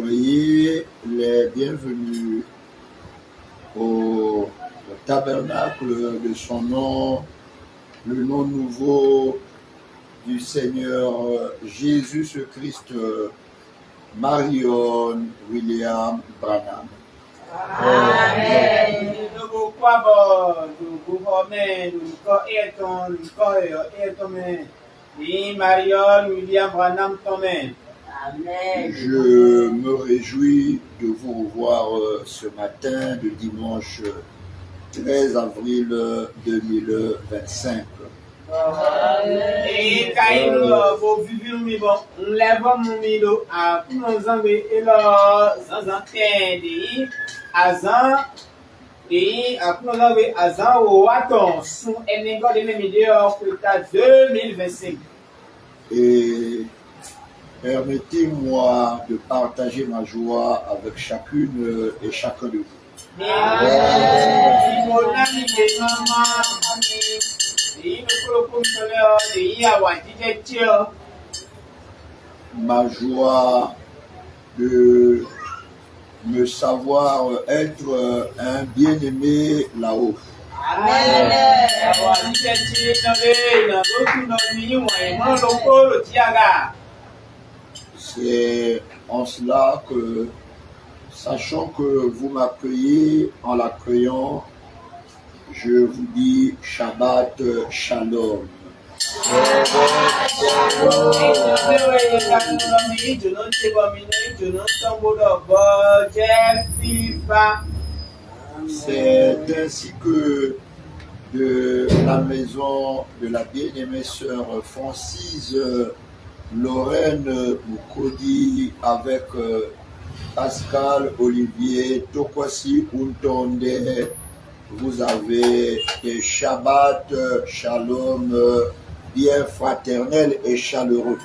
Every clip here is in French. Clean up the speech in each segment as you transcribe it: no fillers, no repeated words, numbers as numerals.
Soyez les bienvenus au tabernacle de son nom, le nom nouveau du Seigneur Jésus-Christ, Marion William Branham. Amen. Marion William Branham. Amen. Je me réjouis de vous revoir ce matin de dimanche 13 avril 2025. Et quand vous vivez au Mibon, on lève mon milo à nos envoyer et leurs anciens azan et à nos envoyer azan au waton sous un égo de médias pour l'état 2025. Et permettez-moi de partager ma joie avec chacune et chacun de vous. Ma joie de me savoir être un bien-aimé là-haut. C'est en cela que, sachant que vous m'accueillez en l'accueillant, je vous dis Shabbat Shalom. C'est ainsi que de la maison de la bien-aimée sœur Francis Lorraine Moukodi avec Pascal Olivier Tokwasi Untonde, vous avez des Shabbat Shalom bien fraternel et chaleureux.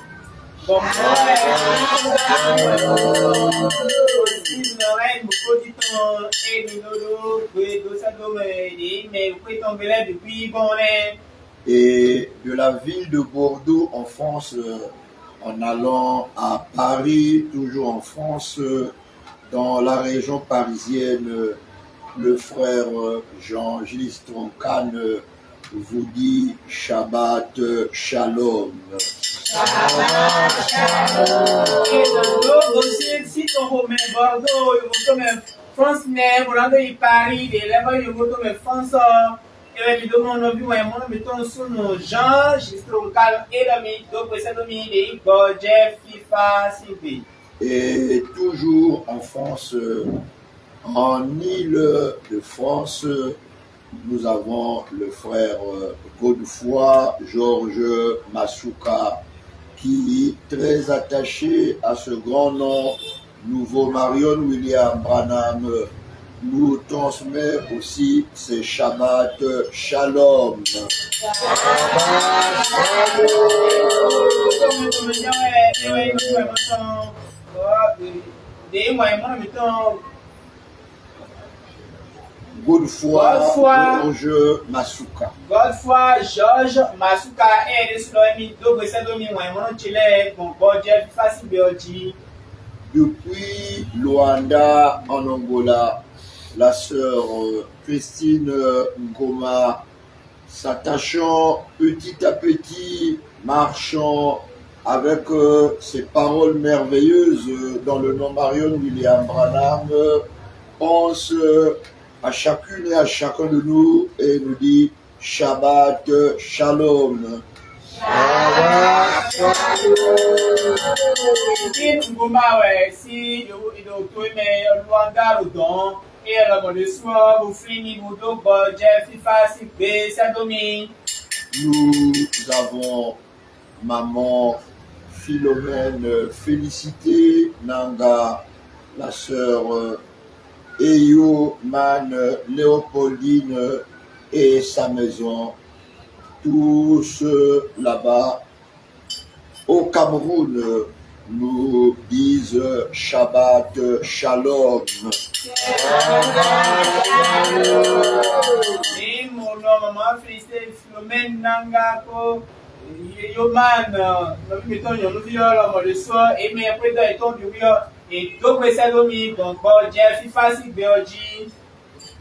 Et de la ville de Bordeaux en France, en allant à Paris, toujours en France, dans la région parisienne, le frère Jean-Gilles Troncane vous dit Shabbat Shalom. Shabbat Shalom. France, Paris, France. Et toujours en France, en Île-de-France, nous avons le frère Godefroy Georges Masuka qui est très attaché à ce grand nom nouveau Marion William Branham nous transmet aussi ces Shabbat Shalom. Godefroy Georges Masuka. Godefroy Georges Masuka Depuis Luanda en Angola, la sœur Christine Ngoma, s'attachant petit à petit, marchant avec ses paroles merveilleuses dans le nom Marion William Branham, pense à chacune et à chacun de nous et nous dit Shabbat Shalom. Shabbat Nous avons maman Philomène Félicité Nanga, la sœur Eyo Man Léopoldine et sa maison, tous là-bas au Cameroun nous disent Shabbat Shalom.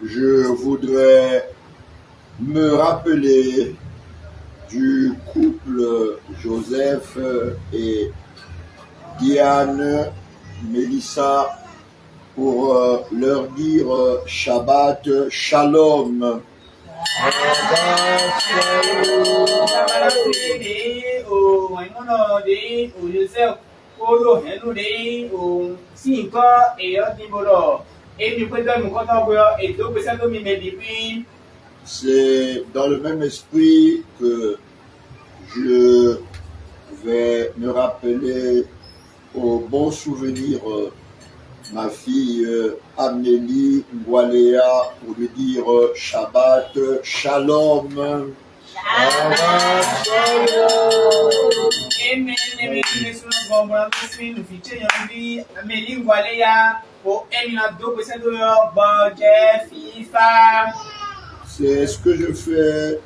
Je voudrais me rappeler du couple Joseph et Diane, Mélissa, pour leur dire Shabbat Shalom. C'est dans le même esprit que je vais me rappeler au bon souvenir ma fille Amélie Ngwalea pour lui dire Shabbat Shalom. C'est ce que je fais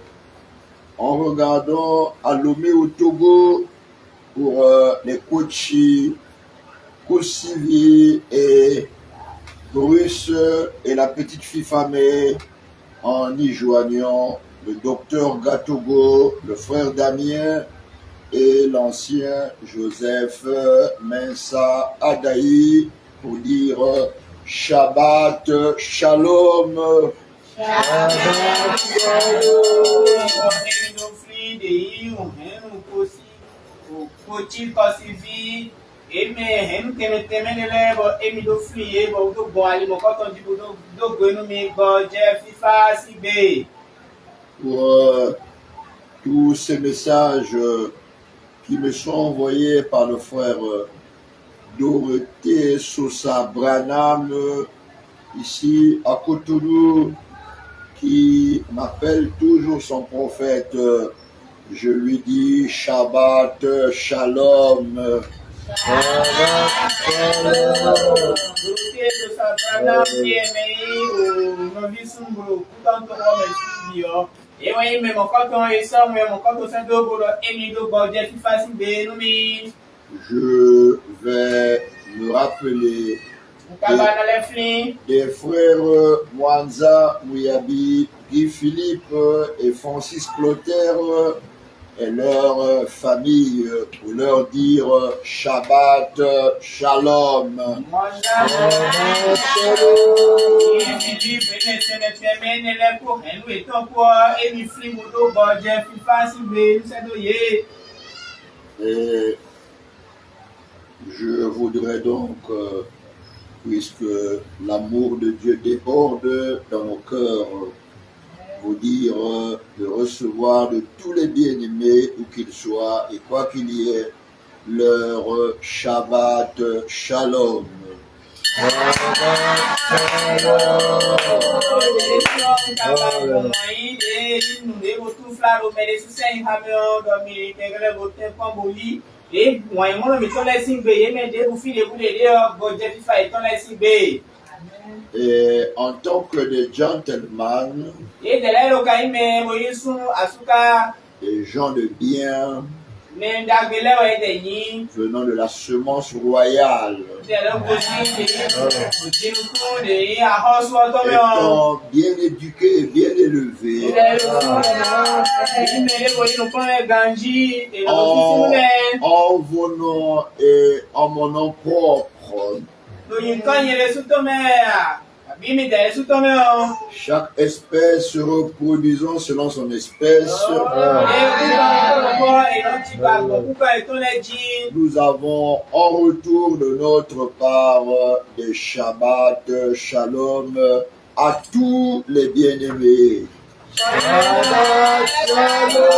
en regardant à Lomé au Togo pour les Kochi, Kosivi et Bruce et la petite fille Famé, en y joignant le docteur Gatogo, le frère Damien et l'ancien Joseph Mensa Adaï pour dire Shabbat Shalom. Pour tous ces messages qui me sont envoyés par le frère Dorothée Sosa Branham ici à Cotonou, qui m'appelle toujours son prophète, je lui dis Shabbat Shalom. Je vais me rappeler des frères Mwanza Mouyabi, Guy Philippe et Francis Clotaire et leur famille pour leur dire Shabbat Shalom. Et je voudrais donc, puisque l'amour de Dieu déborde dans nos cœurs, vous dire de recevoir de tous les bien-aimés, où qu'ils soient, et quoi qu'il y ait, leur Shabbat Shalom. Et en tant que des gentlemen, des gens de bien, venant de la semence royale, étant bien éduqués et bien élevés, en vos noms et en mon nom propre, chaque espèce se reproduisant selon son espèce, nous avons en retour de notre part des Shabbat Shalom à tous les bien-aimés. Shabbat Shalom.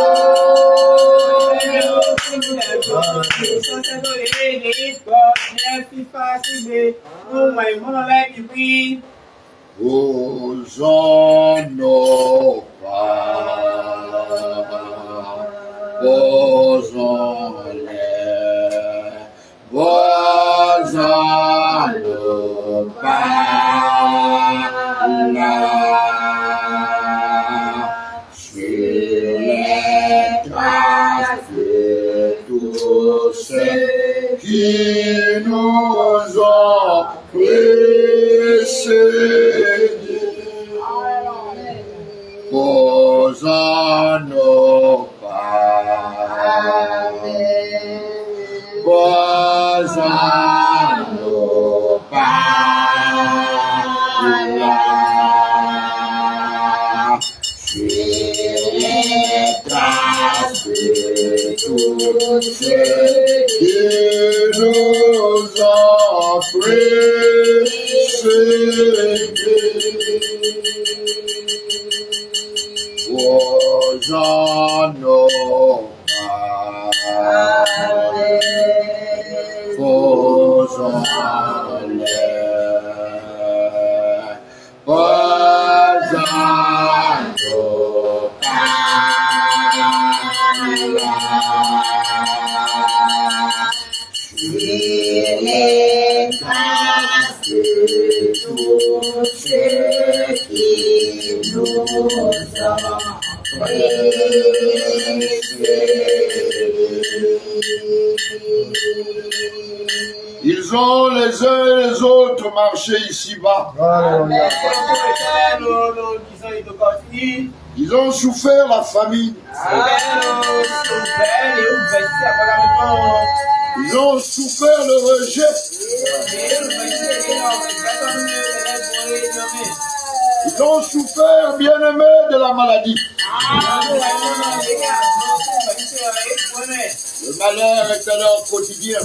Posons-les, posons-le sur les traces de tous ceux qui nous ont Posons nos pas. Posons nos pas là. Sur les traces de tous ceux qui nous ont précédés. Posons nos pas. Posons-les. Posons nos sur les traces de tous ceux qui nous ont précédés. Ils ont les uns et les autres marché ici-bas. Ils ont souffert la famine. Ils ont souffert le rejet. Ils ont souffert, bien-aimés, de la maladie. Le malheur est leur quotidien.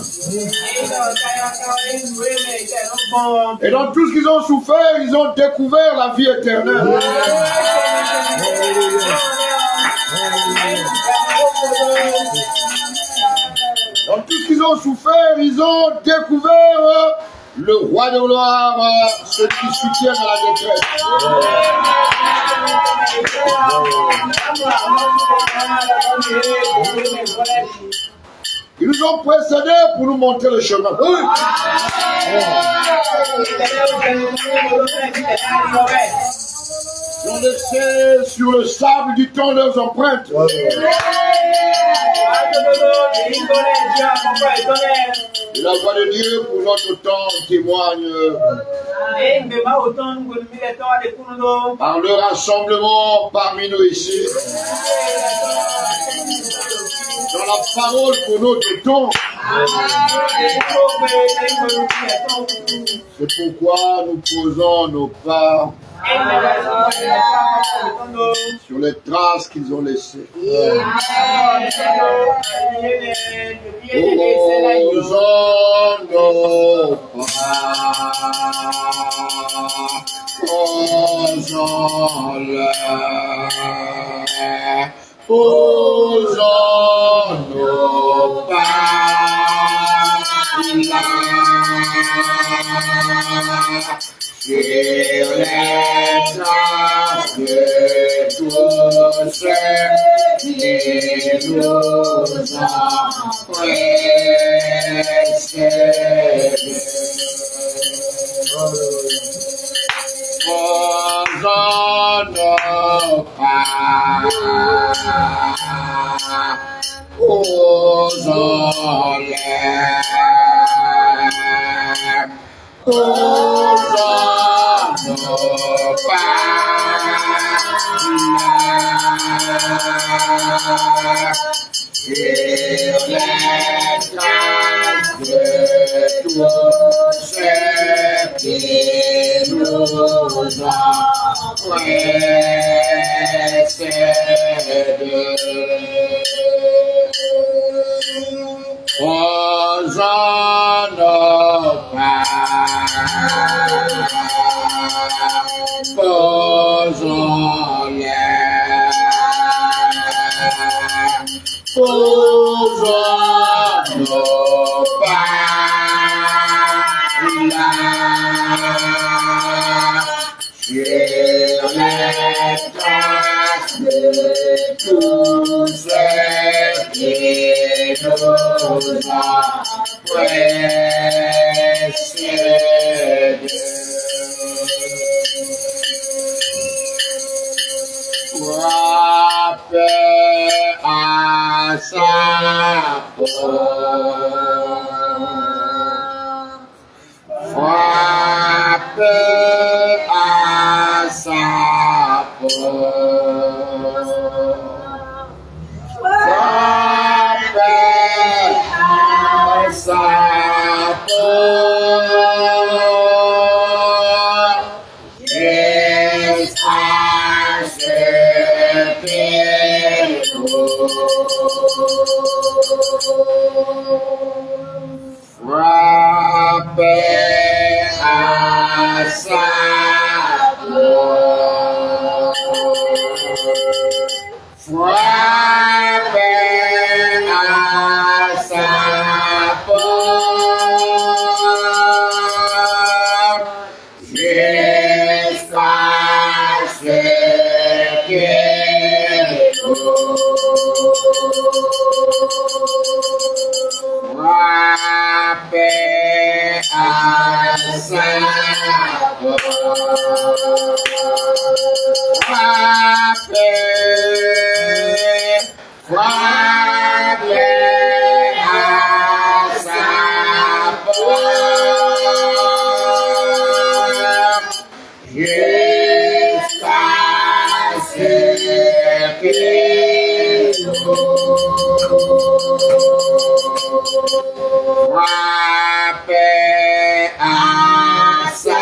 Et dans tout ce qu'ils ont souffert, ils ont découvert la vie éternelle. Dans tout ce qu'ils ont souffert, ils ont découvert le roi de gloire, ceux qui soutiennent la détresse. Ils nous ont précédés pour nous montrer le chemin. Ils ont laissé sur le sable du temps leurs empreintes. Et la voix de Dieu pour notre temps témoigne par le rassemblement parmi nous ici. Dans la parole pour notre temps. C'est pourquoi nous posons nos pas sur les traces qu'ils ont laissées. Posons nos pas. Posons-les. Posons nos pas là. Sur les traces de tous ceux qui nous ont précédés. Posons nos pas. Posons-les. Posons nos pas sur les traces de tous ceux qui nous ont précédés. Posons nos pas. Posons-les. Posons nos pas là. Sur les traces de tous ceux qui nous ont précédés. Frappez à sa porte. Frappez jusqu'à ce que paix à sa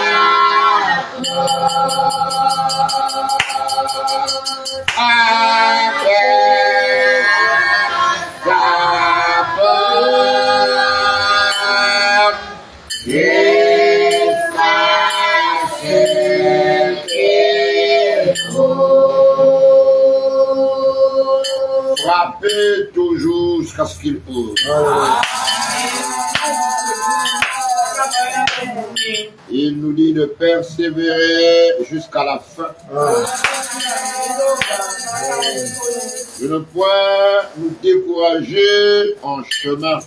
frappez toujours jusqu'à ce qu'il ouvre. Il nous dit de persévérer jusqu'à la fin. De ne point nous décourager en chemin.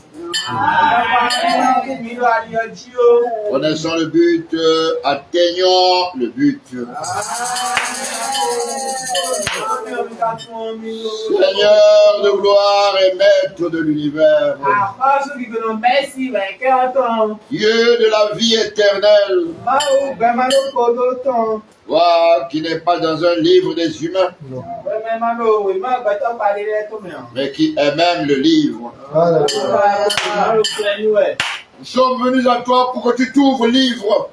Connaissant le but, atteignons le but. Seigneur de gloire et maître de l'univers, Dieu de la vie éternelle, toi qui n'es pas dans un livre des humains, mais qui est même le livre. Nous sommes venus à toi pour que tu t'ouvres le livre.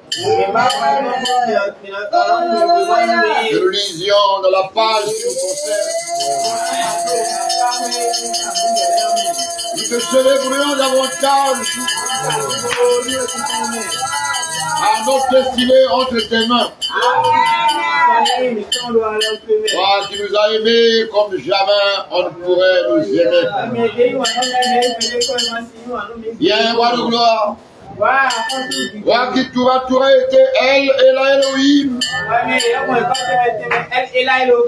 Que nous lisions dans la page qui nous concerne. Nous te célébrions davantage à notre destinée entre tes mains. Toi qui nous as aimés comme jamais on ne pourrait nous aimer. Viens, roi de gloire. Toi qui tour à tour a été El et la Elohim.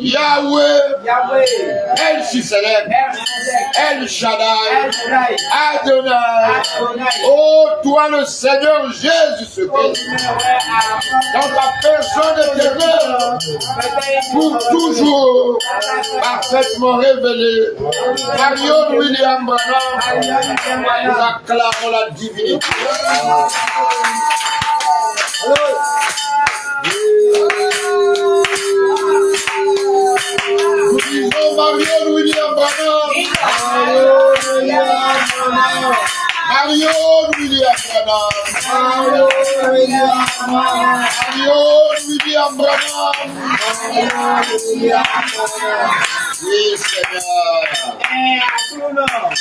Yahweh. El Shisselem. El Shaddai. Adonai. Oh, toi le Seigneur Jésus-Christ. Dans ta personne éternelle. Pour toujours. Parfaitement révélé. Marion William Branham. Nous acclamons la divinité. Nous disons Marion William Branham. Marion William Branham. William Branham. Oui, Seigneur.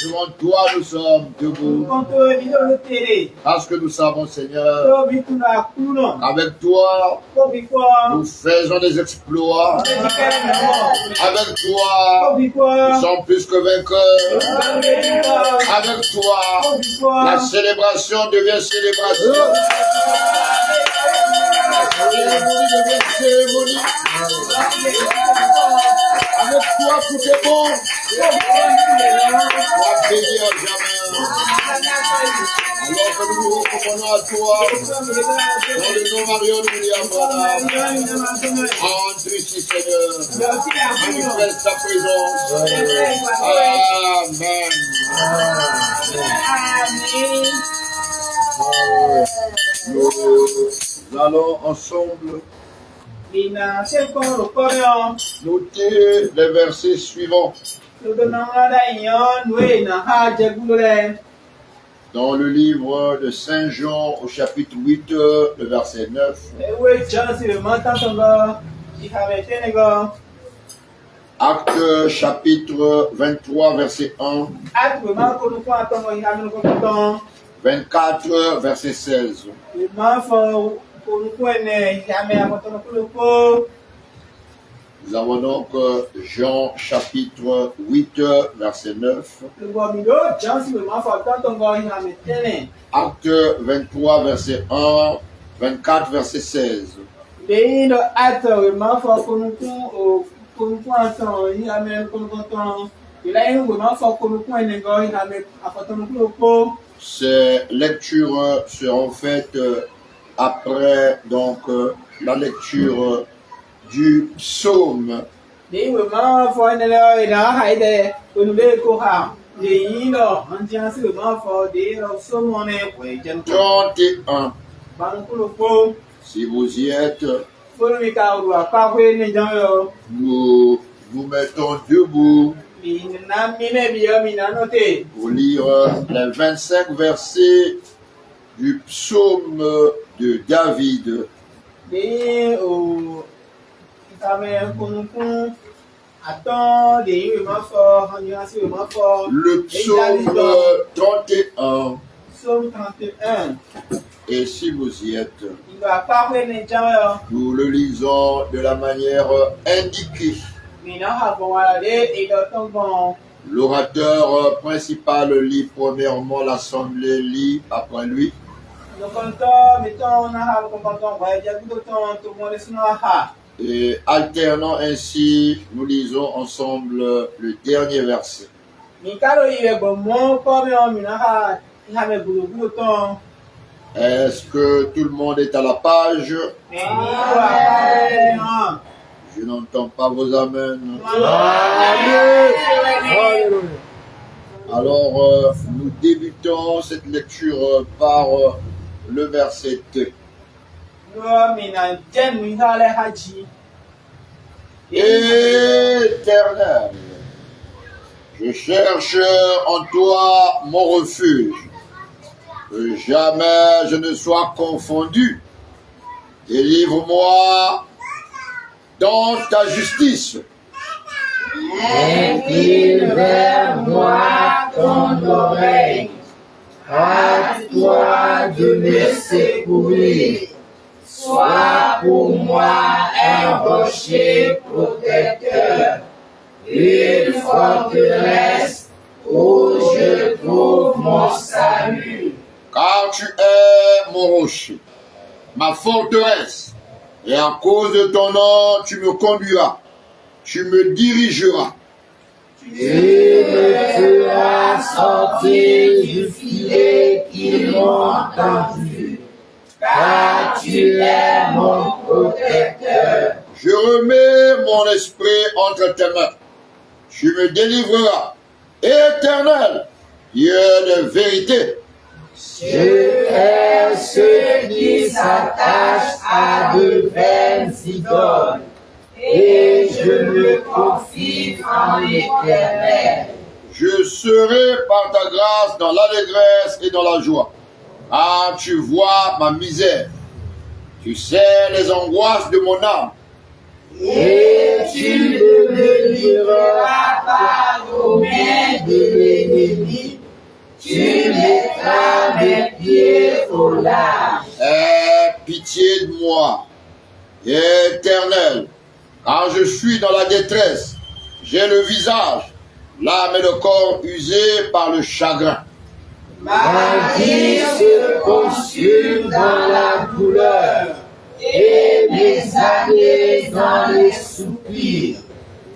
Devant toi, nous sommes debout. Parce que nous savons, Seigneur, avec toi, nous faisons des exploits. Avec toi, nous sommes plus que vainqueurs. Avec toi, la célébration devient célébration. La cérémonie devient cérémonie. Avec toi, tout est bon. Toi, béni à jamais. Alors que nous nous recommandons à toi, dans le nom Marion William Branham, entre ici, Seigneur, manifeste ta présence. Amen. Nous allons ensemble noter les versets suivants. Dans le livre de Saint Jean au chapitre 8, le verset 9. Actes chapitre 23, verset 1. 24, verset 16. Nous avons donc Jean chapitre 8, verset 9. Acte 23, verset 1 24, verset 16. Deyi no ato ma fo konukun ato yi ame konukun ila yi ma fo konukun enego yi ame afotonukun opo. Ces lectures seront faites après donc la lecture du psaume. Deyi ma fo enelo ina haide onube ko ha. Deyi no anjansi ma fo deyi no somone ko ejen ko. 31. Banukun opo. Si vous y êtes, nous nous mettons debout pour lire les 25 versets du psaume de David. Le psaume 31. Psaume 31. Et si vous y êtes, nous le lisons de la manière indiquée. L'orateur principal lit premièrement, l'assemblée lit après lui. Et alternant ainsi, nous lisons ensemble le dernier verset. Est-ce que tout le monde est à la page? Je n'entends pas vos amens. Alors, nous débutons cette lecture par le verset 2. Éternel, je cherche en toi mon refuge. Que jamais je ne sois confondu. Délivre-moi dans ta justice. Incline vers moi ton oreille. Hâte-toi de me secourir. Sois pour moi un rocher protecteur, une forteresse où je trouve mon salut. Car tu es mon rocher, ma forteresse, et à cause de ton nom, tu me conduiras, tu me dirigeras. Tu me feras sortir du filet qu'ils m'ont tendu, car tu es mon protecteur. Je remets mon esprit entre tes mains, tu me délivreras. Éternel, Dieu de vérité. Je hais ceux qui s'attachent à de vaines idoles, et je me confie en l'Éternel. Je serai par ta grâce dans l'allégresse et dans la joie. Ah, tu vois ma misère. Tu sais les angoisses de mon âme. Et tu ne me livreras pas aux mains de l'ennemi. Tu mettras mes pieds au large. Aie pitié de moi, Éternel, car je suis dans la détresse. J'ai le visage, l'âme et le corps usés par le chagrin. Ma vie se consume dans la douleur, et mes années dans les soupirs.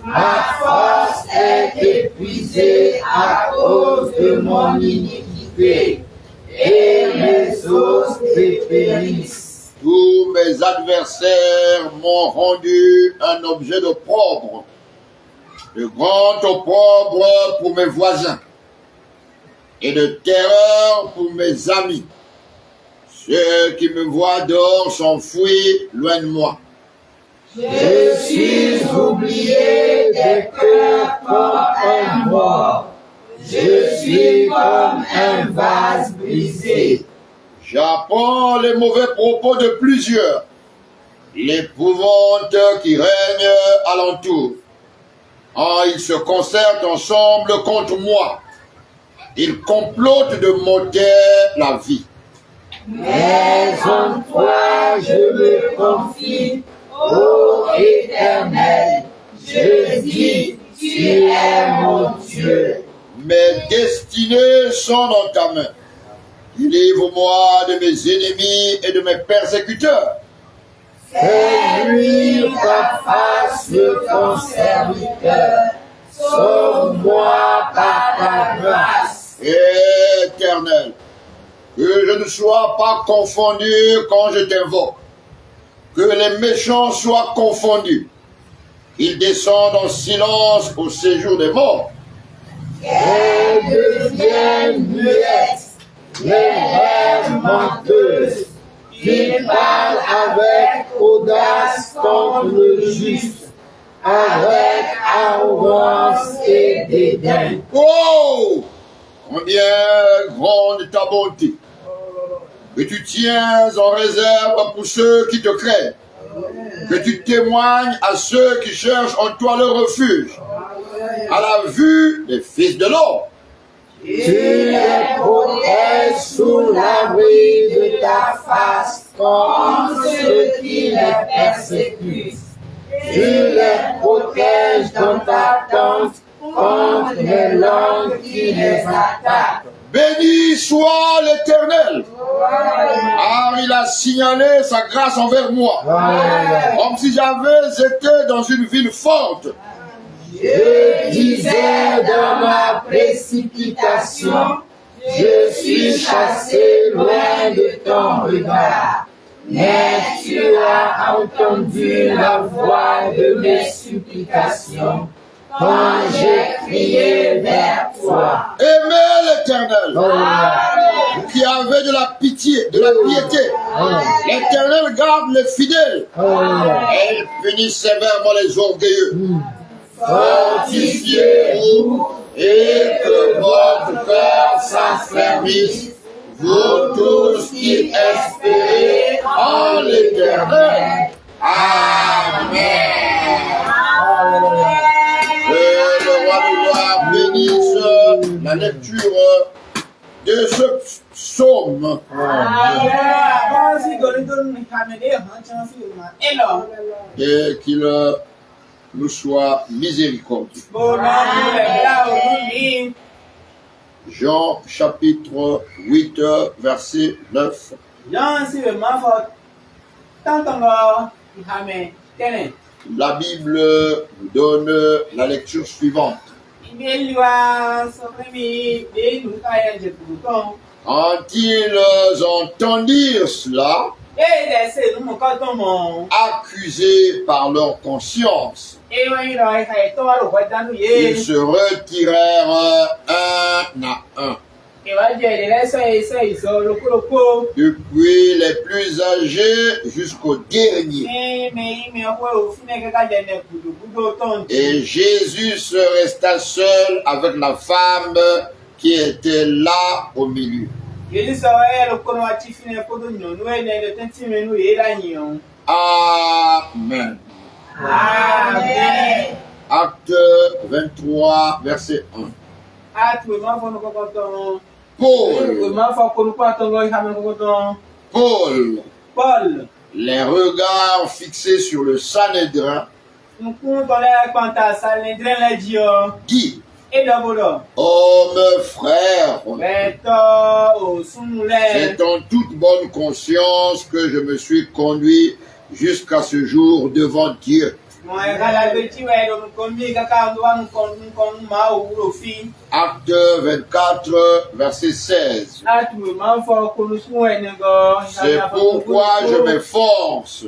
Ma force est épuisée à cause de mon iniquité, et mes os dépérissent. Tous mes adversaires m'ont rendu un objet d'opprobre, de grand opprobre pour mes voisins, et de terreur pour mes amis. Ceux qui me voient dehors s'enfuient loin de moi. Je suis oublié des cœurs comme un mort. Je suis comme un vase brisé. J'apprends les mauvais propos de plusieurs, l'épouvante qui règne alentour. Ah, ils se concertent ensemble contre moi. Ils complotent de m'ôter la vie. Mais en toi je me confie, ô Éternel. Je dis, tu es mon Dieu. Mes destinées sont dans ta main. Délivre-moi de mes ennemis et de mes persécuteurs. Fais luire ta face de ton serviteur. Sauve-moi par ta grâce. Éternel, que je ne sois pas confondu quand je t'invoque. Que les méchants soient confondus. Qu'ils descendent en silence au séjour des morts. Qu'elles deviennent muettes, les lèvres menteuses, qu'ils parlent avec audace contre le juste, avec arrogance et dédain. Oh! Combien grande est ta bonté! Que tu tiens en réserve pour ceux qui te craignent. Que tu témoignes à ceux qui cherchent en toi le refuge. À la vue des fils de l'homme. Tu les protèges sous l'abri de ta face contre ceux qui les persécutent. Tu les protèges dans ta tente contre les langues qui les attaquent. Béni soit l'Éternel, car il a signalé sa grâce envers moi, comme si j'avais été dans une ville forte. Je disais dans ma précipitation, je suis chassé loin de ton regard. Mais tu as entendu la voix de mes supplications quand j'ai crié vers toi. Aimez l'Éternel, vous qui avez de la pitié, de la piété. L'Éternel garde les fidèles. Et il punit sévèrement les orgueilleux. Fortifiez-vous et que votre cœur s'affermisse, vous tous qui espérez en l'Éternel. Amen. Que le roi de gloire bénisse la lecture de ce psaume. Et qu'il nous soit miséricordieux. Jean chapitre 8, verset 9. La Bible nous donne la lecture suivante. Quand ils entendirent cela, accusés par leur conscience, ils se retirèrent un à un. Depuis les plus âgés jusqu'au dernier. Et Jésus se resta seul avec la femme qui était là au milieu. Amen. Amen. Acte 23, verset 1. Paul, les regards fixés sur le Sanhédrin, dit: Homme, frère, c'est en toute bonne conscience que je me suis conduit jusqu'à ce jour devant Dieu. Acte 24, verset 16. C'est pourquoi je m'efforce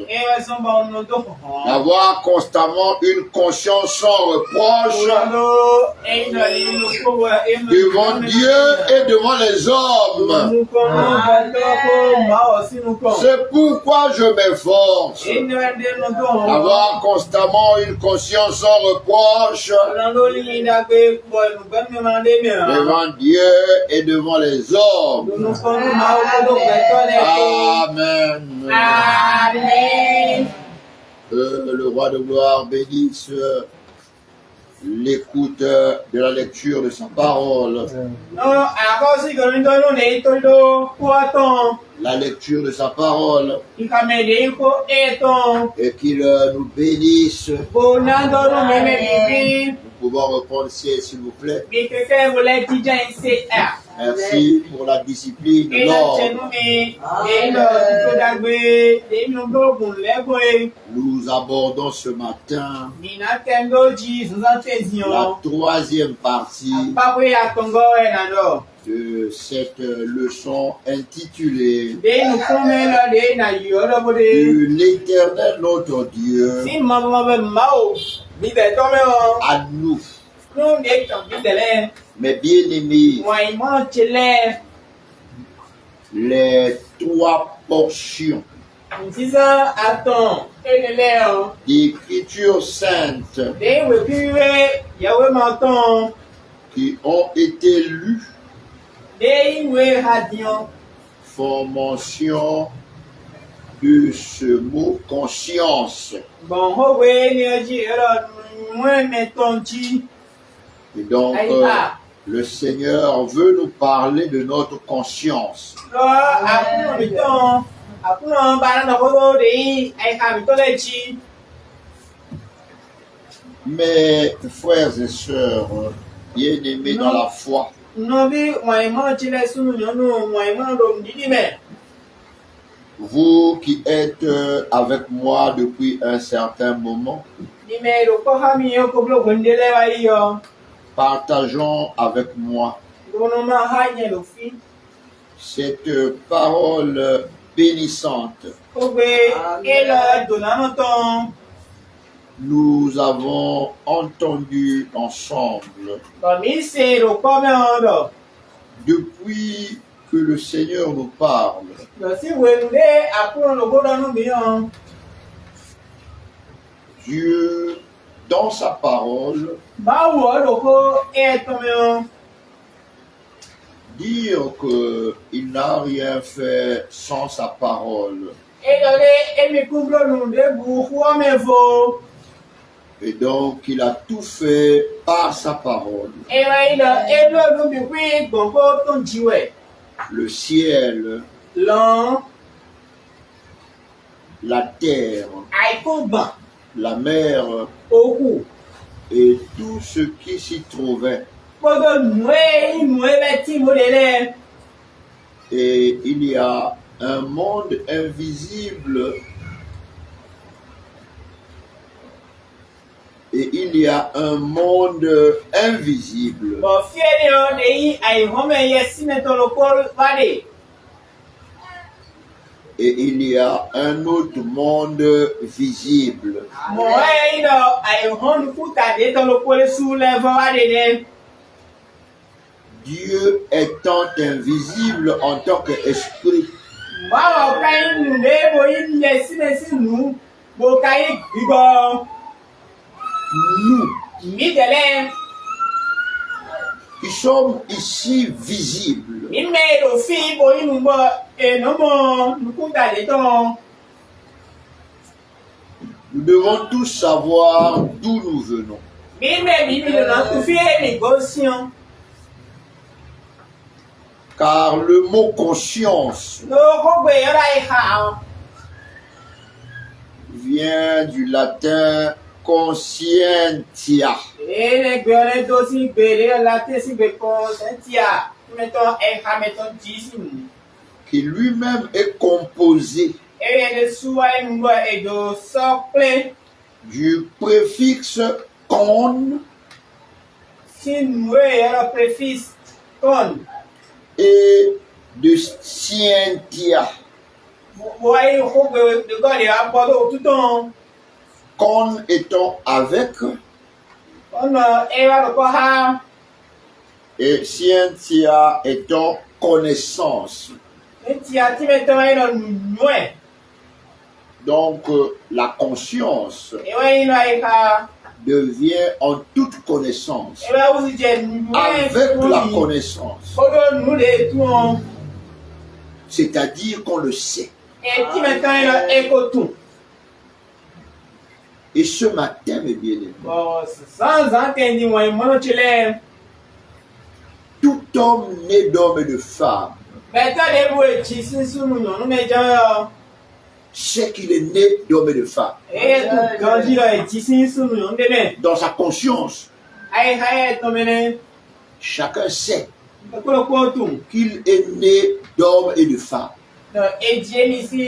d'avoir constamment une conscience sans reproche devant Dieu et devant les hommes. C'est pourquoi je m'efforce d'avoir constamment une conscience sans reproche devant Dieu et devant les hommes. Amen. Amen. Que le roi de gloire bénisse l'écoute de la lecture de sa parole. La lecture de sa parole. Et qu'il nous bénisse. Nous pouvons reprendre siège, s'il vous plaît. Merci pour la discipline, Et l'ordre. Nous abordons ce matin la troisième partie de cette leçon intitulée de l'Éternel notre Dieu à nous. Mes bien-aimés, les trois portions d'Écriture sainte qui ont été lues font mention de ce mot conscience. Et donc, le Seigneur veut nous parler de notre conscience. Mes frères et sœurs, bien-aimés dans la foi, vous qui êtes avec moi depuis un certain moment, partageons avec moi cette parole bénissante. Nous avons entendu ensemble depuis que le Seigneur nous parle. Dieu, dans sa parole, dire qu'il n'a rien fait sans sa parole. Et donc, il a tout fait par sa parole. Le ciel, la terre, la mer et tout ce qui s'y trouvait. Et il y a un monde invisible et il y a un monde invisible. Et il y a un autre monde visible. Dieu étant invisible en tant qu'esprit, nous qui sommes ici visibles, nous devons tous savoir d'où nous venons. Car le mot conscience vient du latin conscientia, qui lui-même est composé du préfixe con et de scientia. Con étant avec et scientia étant connaissance. Donc la conscience devient en toute connaissance, avec la connaissance, c'est-à-dire qu'on le sait. Et ce matin, mes bien-aimés, tout homme né d'homme et de femme sait qu'il est né d'homme et de femme. Dans sa conscience, chacun sait qu'il est né d'hommes et de femmes. C'est-à-dire,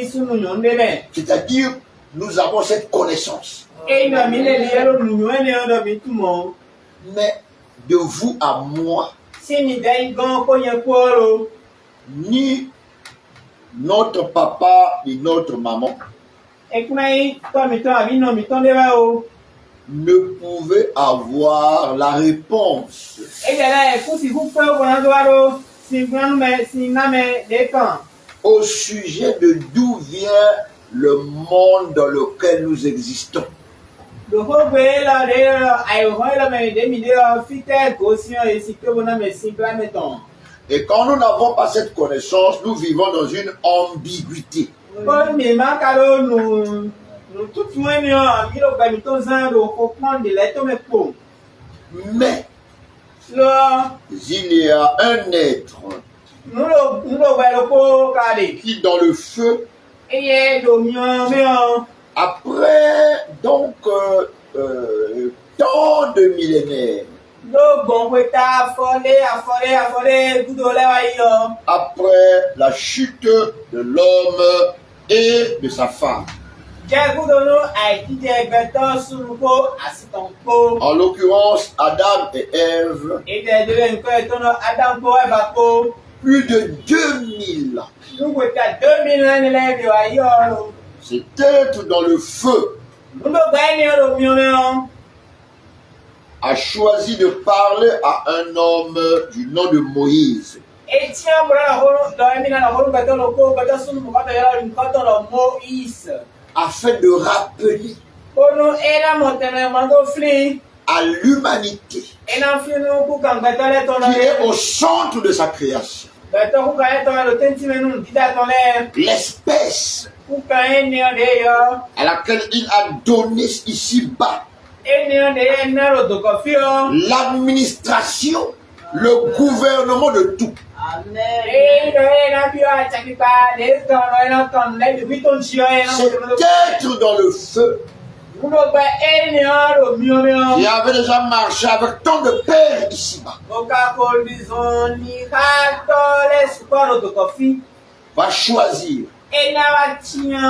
C'est-à-dire, nous avons cette connaissance. mais de vous à moi, ni notre papa ni notre maman ne pouvaient avoir la réponse au sujet de d'où vient le monde dans lequel nous existons. Et quand nous n'avons pas cette connaissance, nous vivons dans une ambiguïté. Mais il y a un être qui dans le feu, après donc tant de millénaires, après la chute de l'homme et de sa femme, en l'occurrence Adam et Ève, plus de 2000 ans. Cet être dans le feu a choisi de parler à un homme du nom de Moïse. Afin de rappeler à l'humanité qui est au centre de sa création, l'espèce à laquelle il a donné ici-bas l'administration, le gouvernement de tout. Cet être dans le feu qui avait déjà marché avec tant de pères ici-bas va choisir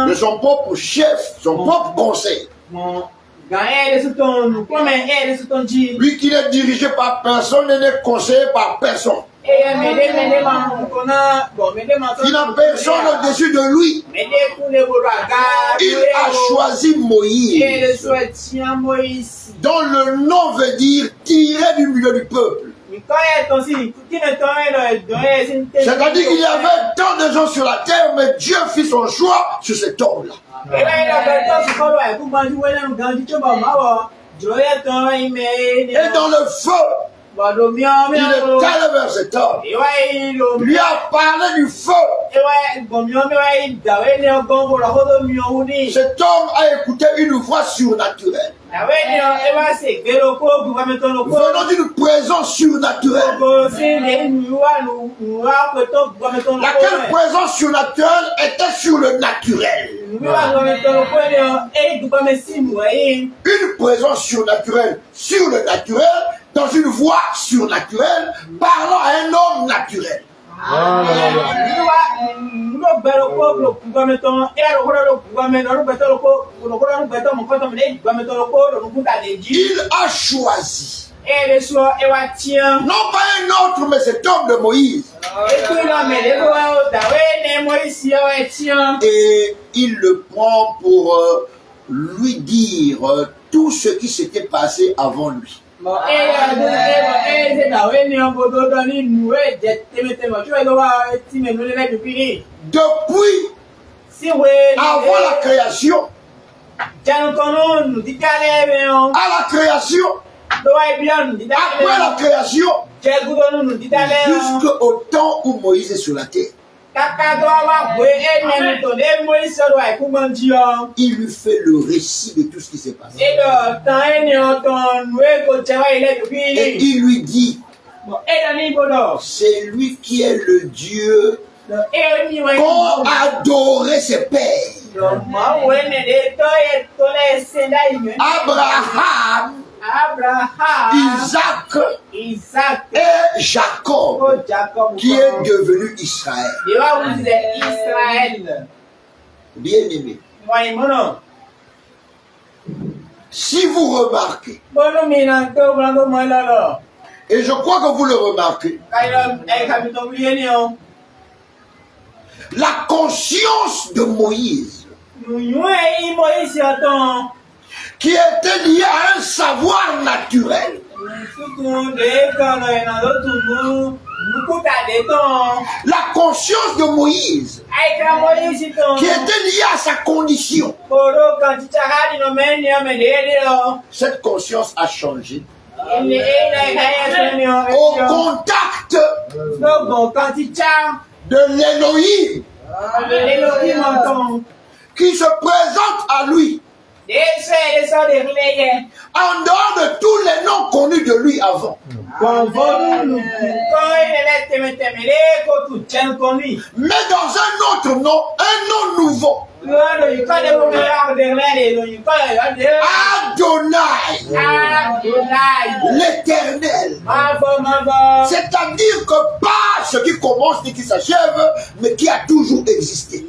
de son propre chef, son propre conseil. Lui qui n'est dirigé par personne et n'est conseillé par personne. Il n'a personne au-dessus de lui. Il a choisi Moïse, dont le nom veut dire tiré du milieu du peuple. C'est-à-dire qu'il y avait tant de gens sur la terre, mais Dieu fit son choix sur cet homme-là. Et dans le feu, il est allé vers cet homme, lui a parlé du feu. Cet homme a écouté une voix surnaturelle, venant d'une présence surnaturelle. Laquelle présence surnaturelle était sur le naturel. Une présence surnaturelle sur le naturel, dans une voix surnaturelle, parlant à un homme naturel. Il a choisi non pas un autre, mais cet homme de Moïse. Et il le prend pour lui dire tout ce qui s'était passé avant lui. Depuis avant la création, à la création, après la création, jusqu'au temps où Moïse est sur la terre. Il lui fait le récit de tout ce qui s'est passé. Et il lui dit, c'est lui qui est le Dieu qu'ont adoré ses pères. Abraham, Isaac et Jacob Oh, Jacob. qui est devenu Israël. Il va vous dire Israël. Bien-aimé, Ouais, mon nom. si vous remarquez, Bon, nous, maintenant, que vous l'avez moi là, là. et je crois que vous le remarquez, la conscience de Moïse, qui était liée à un savoir naturel, la conscience de Moïse, qui était liée à sa condition, cette conscience a changé. Au contact de l'Élohim qui se présente à lui, en dehors de tous les noms connus de lui avant. Mais dans un autre nom, un nom nouveau. Adonai, l'Éternel. C'est-à-dire que pas ce qui commence ni qui s'achève, mais qui a toujours existé.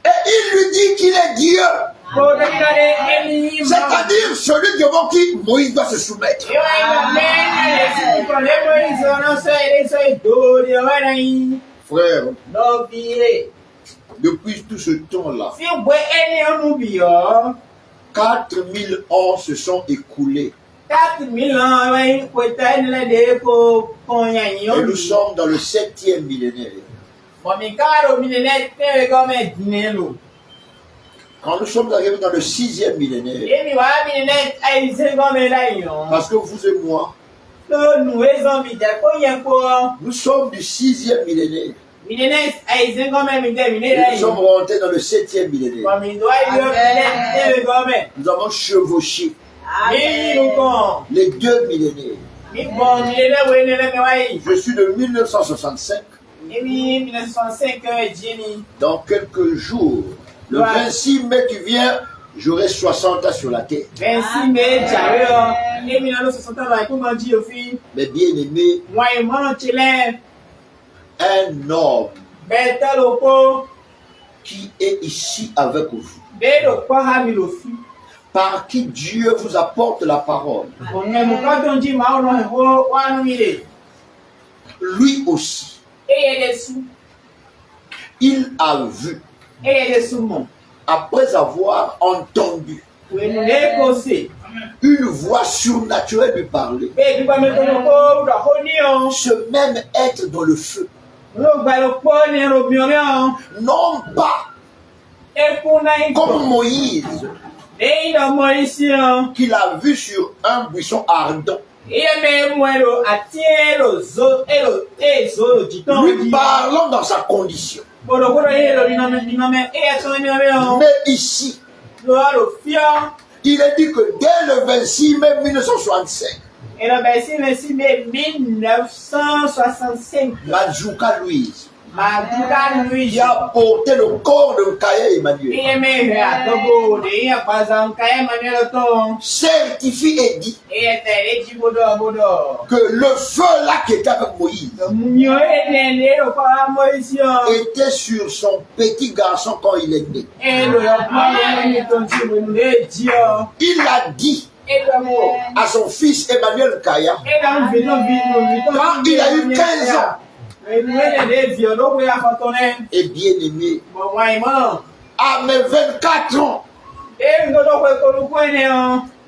Et il lui dit qu'il est Dieu. C'est-à-dire celui devant qui Moïse doit se soumettre. Frère, depuis tout ce temps-là, 4000 ans se sont écoulés. 4000 ans, et nous sommes dans le 7e millénaire. Quand nous sommes arrivés dans le 6e millénaire, parce que vous et moi, nous sommes du 6e millénaire. Et nous sommes rentrés dans le 7e millénaire. Nous avons chevauché les 2 millénaires. Je suis de 1965. Dans quelques jours, le 26 mai qui vient, j'aurai 60 ans sur la terre. 26 mai, Mais bien aimé, un homme qui est ici avec vous, par qui Dieu vous apporte la parole, lui aussi, il a vu, après avoir entendu une voix surnaturelle lui parler, ce même être dans le feu, non pas comme Moïse, qu'il a vu sur un buisson ardent, lui parlant dans sa condition. Mais ici, il est dit que dès le 26 mai 1965, Madjouka Louise, qui a porté le corps de Kaya Emmanuel, certifie et dit que le feu là qui était avec Moïse était sur son petit garçon quand il est né. Il a dit à son fils Emmanuel Kaya, quand il a eu 15 ans, et bien aimé, à mes 24 ans,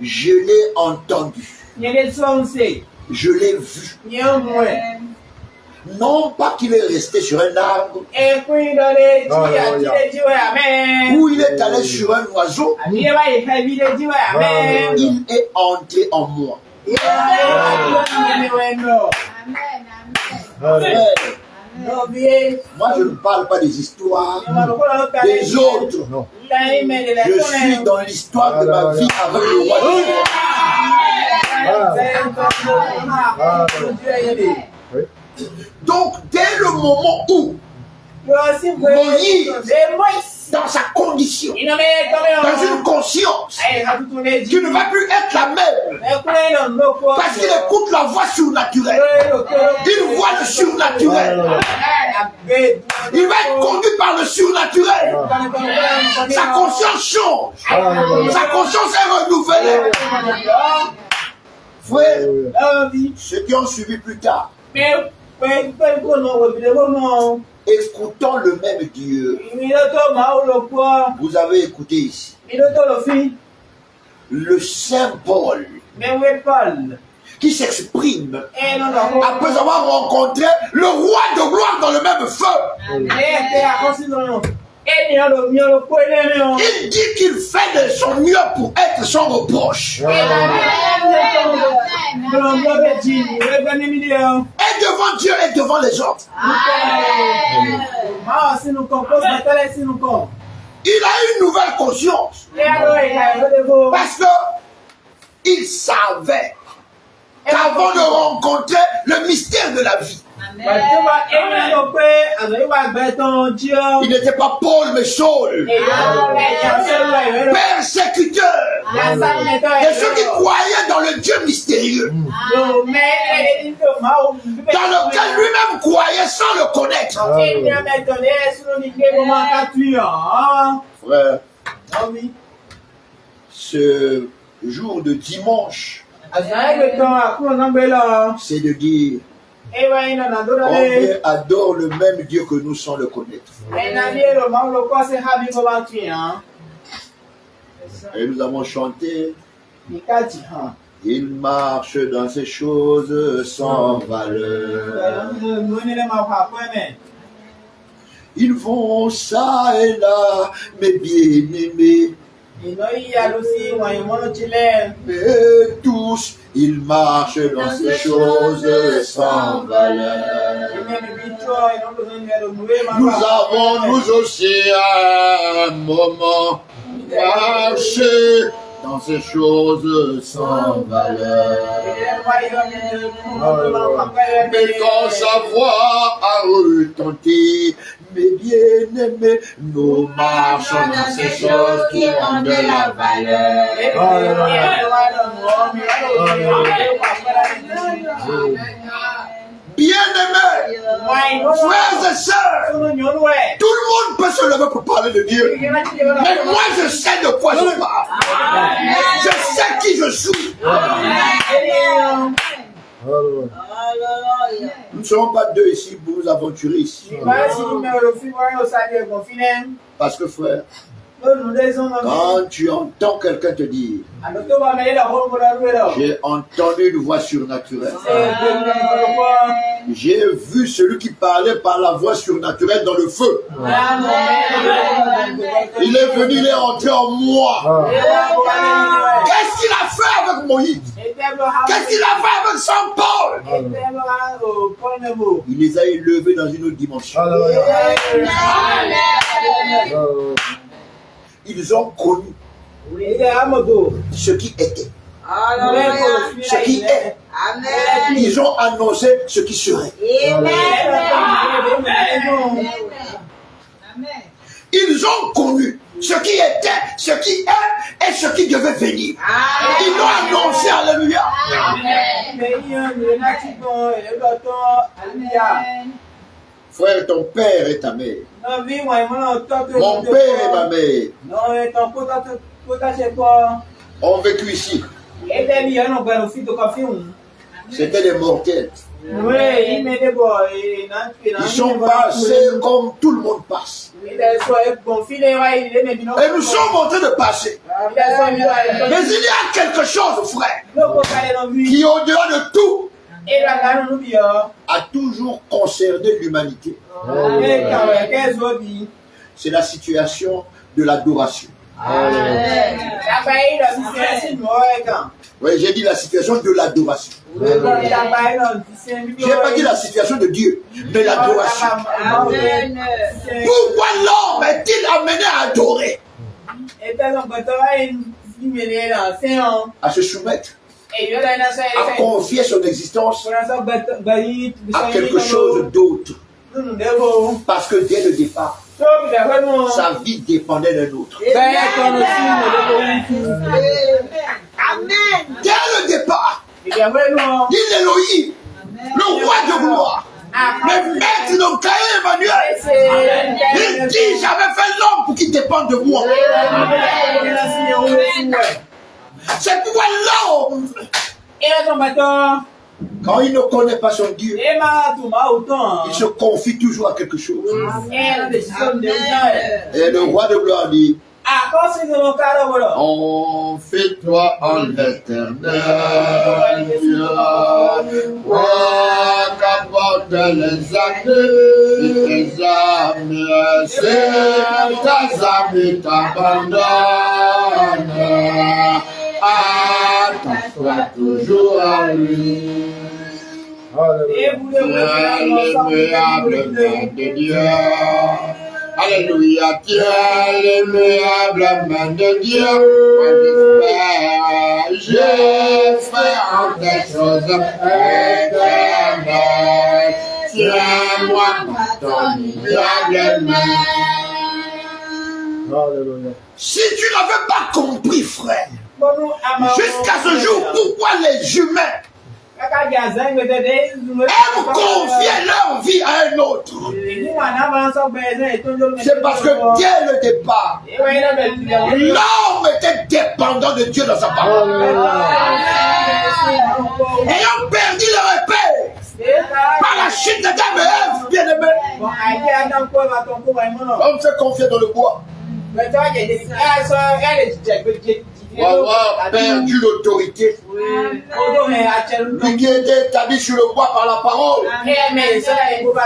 je l'ai entendu, je l'ai vu. Non pas qu'il est resté sur un arbre, ou il est allé sur un oiseau, il est entré en moi. Moi je ne parle pas des histoires des autres. Je suis dans l'histoire de ma vie avec le roi de Dieu. Donc dès le moment où Moïse, dans sa condition, dans une conscience qui ne va plus être la même, parce qu'il écoute la voix surnaturelle, il voit le surnaturel, il va être conduit par le surnaturel. Sa conscience change, sa conscience est renouvelée. Frère, ceux qui ont suivi plus tard, écoutant le même Dieu, vous avez écouté ici le Saint Paul qui s'exprime après avoir rencontré le roi de gloire dans le même feu. Il dit qu'il fait de son mieux pour être sans reproche. Et devant Dieu et devant les autres. Il a une nouvelle conscience. Parce que il savait qu'avant de rencontrer le mystère de la vie, il n'était pas Paul mais Saul, persécuteur de ceux qui croyaient dans le Dieu mystérieux, dans lequel lui-même croyait sans le connaître. Frère, ce jour de dimanche, c'est de dire combien adore le même Dieu que nous sans le connaître. Et nous avons chanté. Il marche dans ces choses sans valeur. Ils vont ça et là, mes bien-aimés. Mais tous, ils marchent dans ces choses sans valeur. Nous avons, nous aussi, à un moment, marché dans ces choses sans valeur. Mais quand sa voix a retenti, mes bien-aimés, nous marchons dans ces choses qui ont de la valeur. Bien-aimés, frères et sœurs, tout le monde peut se lever pour parler de Dieu. Mais moi, je sais de quoi je parle. Je sais qui je suis. Nous ne sommes pas deux ici pour nous aventurer ici. Parce que frère, quand tu entends quelqu'un te dire j'ai entendu une voix surnaturelle, j'ai vu celui qui parlait par la voix surnaturelle dans le feu, il est venu, il est entré en moi. Qu'est-ce qu'il a fait avec Moïse? Qu'est-ce qu'il a fait avec Saint Paul? Il les a élevés dans une autre dimension. Ils ont connu ce qui était, ce qui est. Ils ont annoncé ce qui serait. Ils ont connu ce qui était, ce qui est et ce qui devait venir. Ils l'ont annoncé, alléluia. Frère, ton père et ta mère. Mon père et ma mère ont vécu ici. C'était des mortels. Ils sont passés comme tout le monde passe. Et nous sommes en train de passer. Mais il y a quelque chose, frère, qui au-delà de tout a toujours concerné l'humanité. C'est la situation de l'adoration. Oui, j'ai dit la situation de l'adoration. Je n'ai pas dit la situation de Dieu, mais l'adoration. Pourquoi l'homme est-il amené à adorer? À se soumettre, à confier son existence à quelque chose d'autre. Parce que dès le départ, sa vie dépendait d'un autre. Amen. Dès le départ, dit l'Élohim, le roi de gloire, le maître de Caïn Emmanuel, il dit, j'avais fait l'homme pour qu'il dépende de moi. C'est pourquoi l'homme, quand il ne connaît pas son Dieu, il se confie toujours à quelque chose. Et le roi de gloire dit, on fait toi en l'éternel, roi qu'apporte les actes et tes âmes, c'est ta âme t'abandonne. Attends-toi toujours à lui. L'immuable main de Dieu. Alléluia, tiens l'immuable main de Dieu. Moi j'espère des choses éternelles. Tiens-moi par ton immuable main. Si tu n'avais pas compris, frère, jusqu'à ce jour, pourquoi les humains aiment confier leur vie à un autre? C'est parce que dès le départ, l'homme était dépendant de Dieu dans sa parole. Ayant perdu le repère par la chute d'Adam et Ève, bien aimé, l'homme s'est confié dans le bois. Pour avoir perdu l'autorité. Lui qui était établi sur le bois par la parole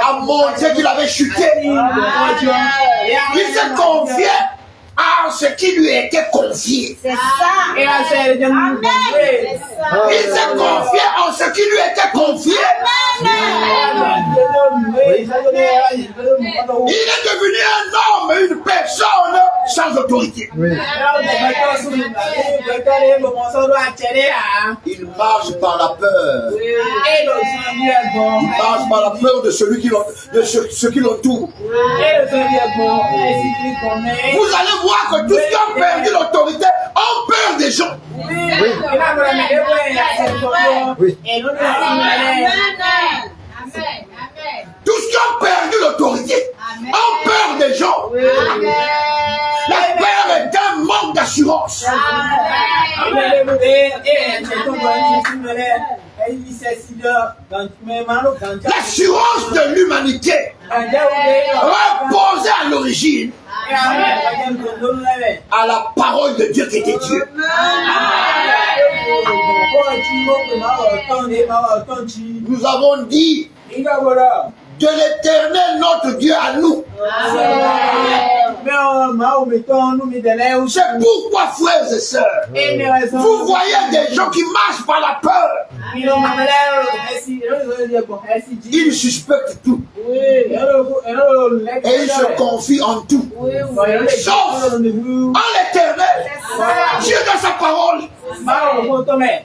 a montré qu'il avait chuté. Il s'est confié à ce qui lui était confié. C'est ça. Amen. Il s'est confié en ce qui lui était confié. Il est devenu un homme, une personne sans autorité. Il marche par la peur. Il marche par la peur de celui qui l'entoure. Vous allez voir que tous qui ont perdu l'autorité ont peur des gens. Tous qui ont perdu l'autorité ont peur des gens. La peur est un manque d'assurance. L'assurance de l'humanité reposait à l'origine à la parole de Dieu qui était Dieu. Nous avons dit de l'Éternel notre Dieu à nous. C'est pourquoi, frères et sœurs, vous voyez des gens qui marchent par la peur. Ils suspectent tout. Et ils se confient en tout. Sauf en l'Éternel, Dieu dans sa parole,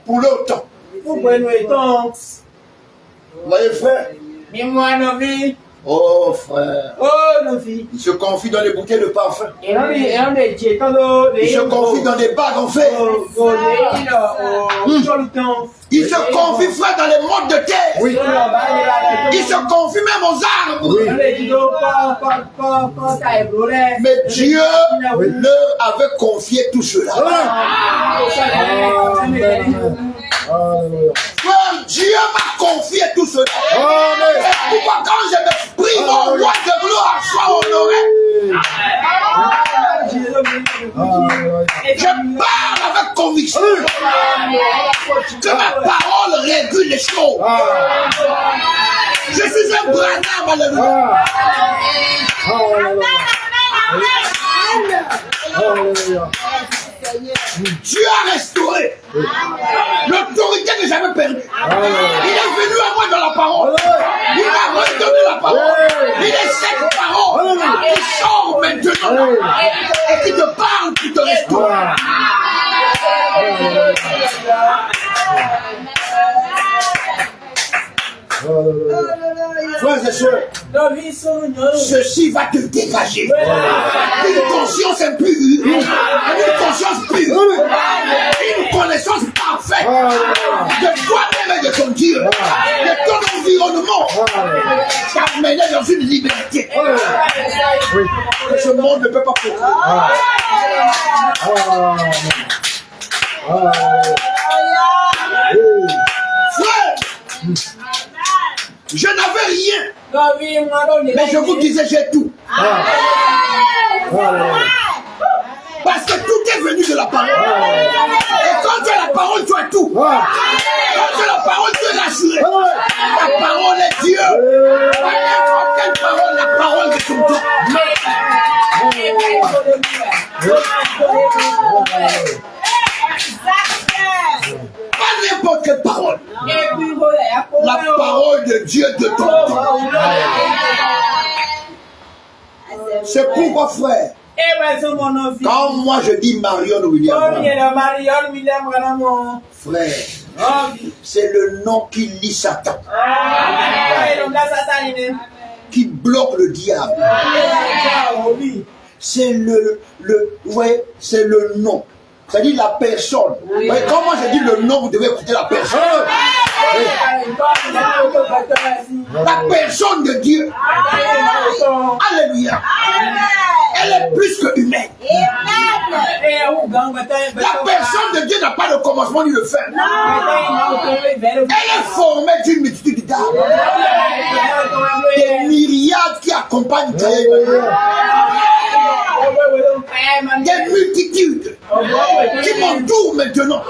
pour longtemps. Vous voyez, frère? Oh frère, il se confie dans les bouquets de parfum. Il se confie dans des bagues en fer. Il se confie, frère, dans les modes de terre. Il se confie même aux arbres. Mais Dieu leur avait confié tout cela. Frère, Dieu m'a confié tout cela. C'est pourquoi quand je me prie, mon roi de gloire soit honoré. Je parle avec conviction que ma parole régule les choses. Je suis un branham, alléluia. Dieu a restauré l'autorité que j'avais perdue. Il est venu à moi dans la parole. Il m'a redonné la parole. Il est cette parole qui sort maintenant et qui te parle, qui te restaure. Frères et et sœurs, ceci va te dégager. Une conscience impure, une conscience pure, une connaissance parfaite de toi-même et de ton Dieu, de ton environnement, t'amener dans une liberté que ce monde ne peut pas produire. Frère, je n'avais rien, mais je vous disais j'ai tout. Parce que tout est venu de la parole. Et quand tu as la parole, tu as tout. Quand tu as la parole, tu es rassuré. La parole est Dieu. Pas n'importe quelle parole, la parole de ton Dieu. Pas n'importe quelle parole. La parole de Dieu de ton temps. C'est pourquoi, frère, quand moi je dis Marion William, frère, c'est le nom qui lie Satan, qui bloque le diable. C'est c'est le nom. C'est-à-dire la personne. Quand moi je dis le nom, vous devez écouter la personne. La personne de Dieu. Alléluia. Elle est plus que humaine. La personne de Dieu n'a pas de commencement ni de fin. Elle est formée d'une multitude d'âmes. Des myriades qui accompagnent des multitudes qui m'entourent maintenant,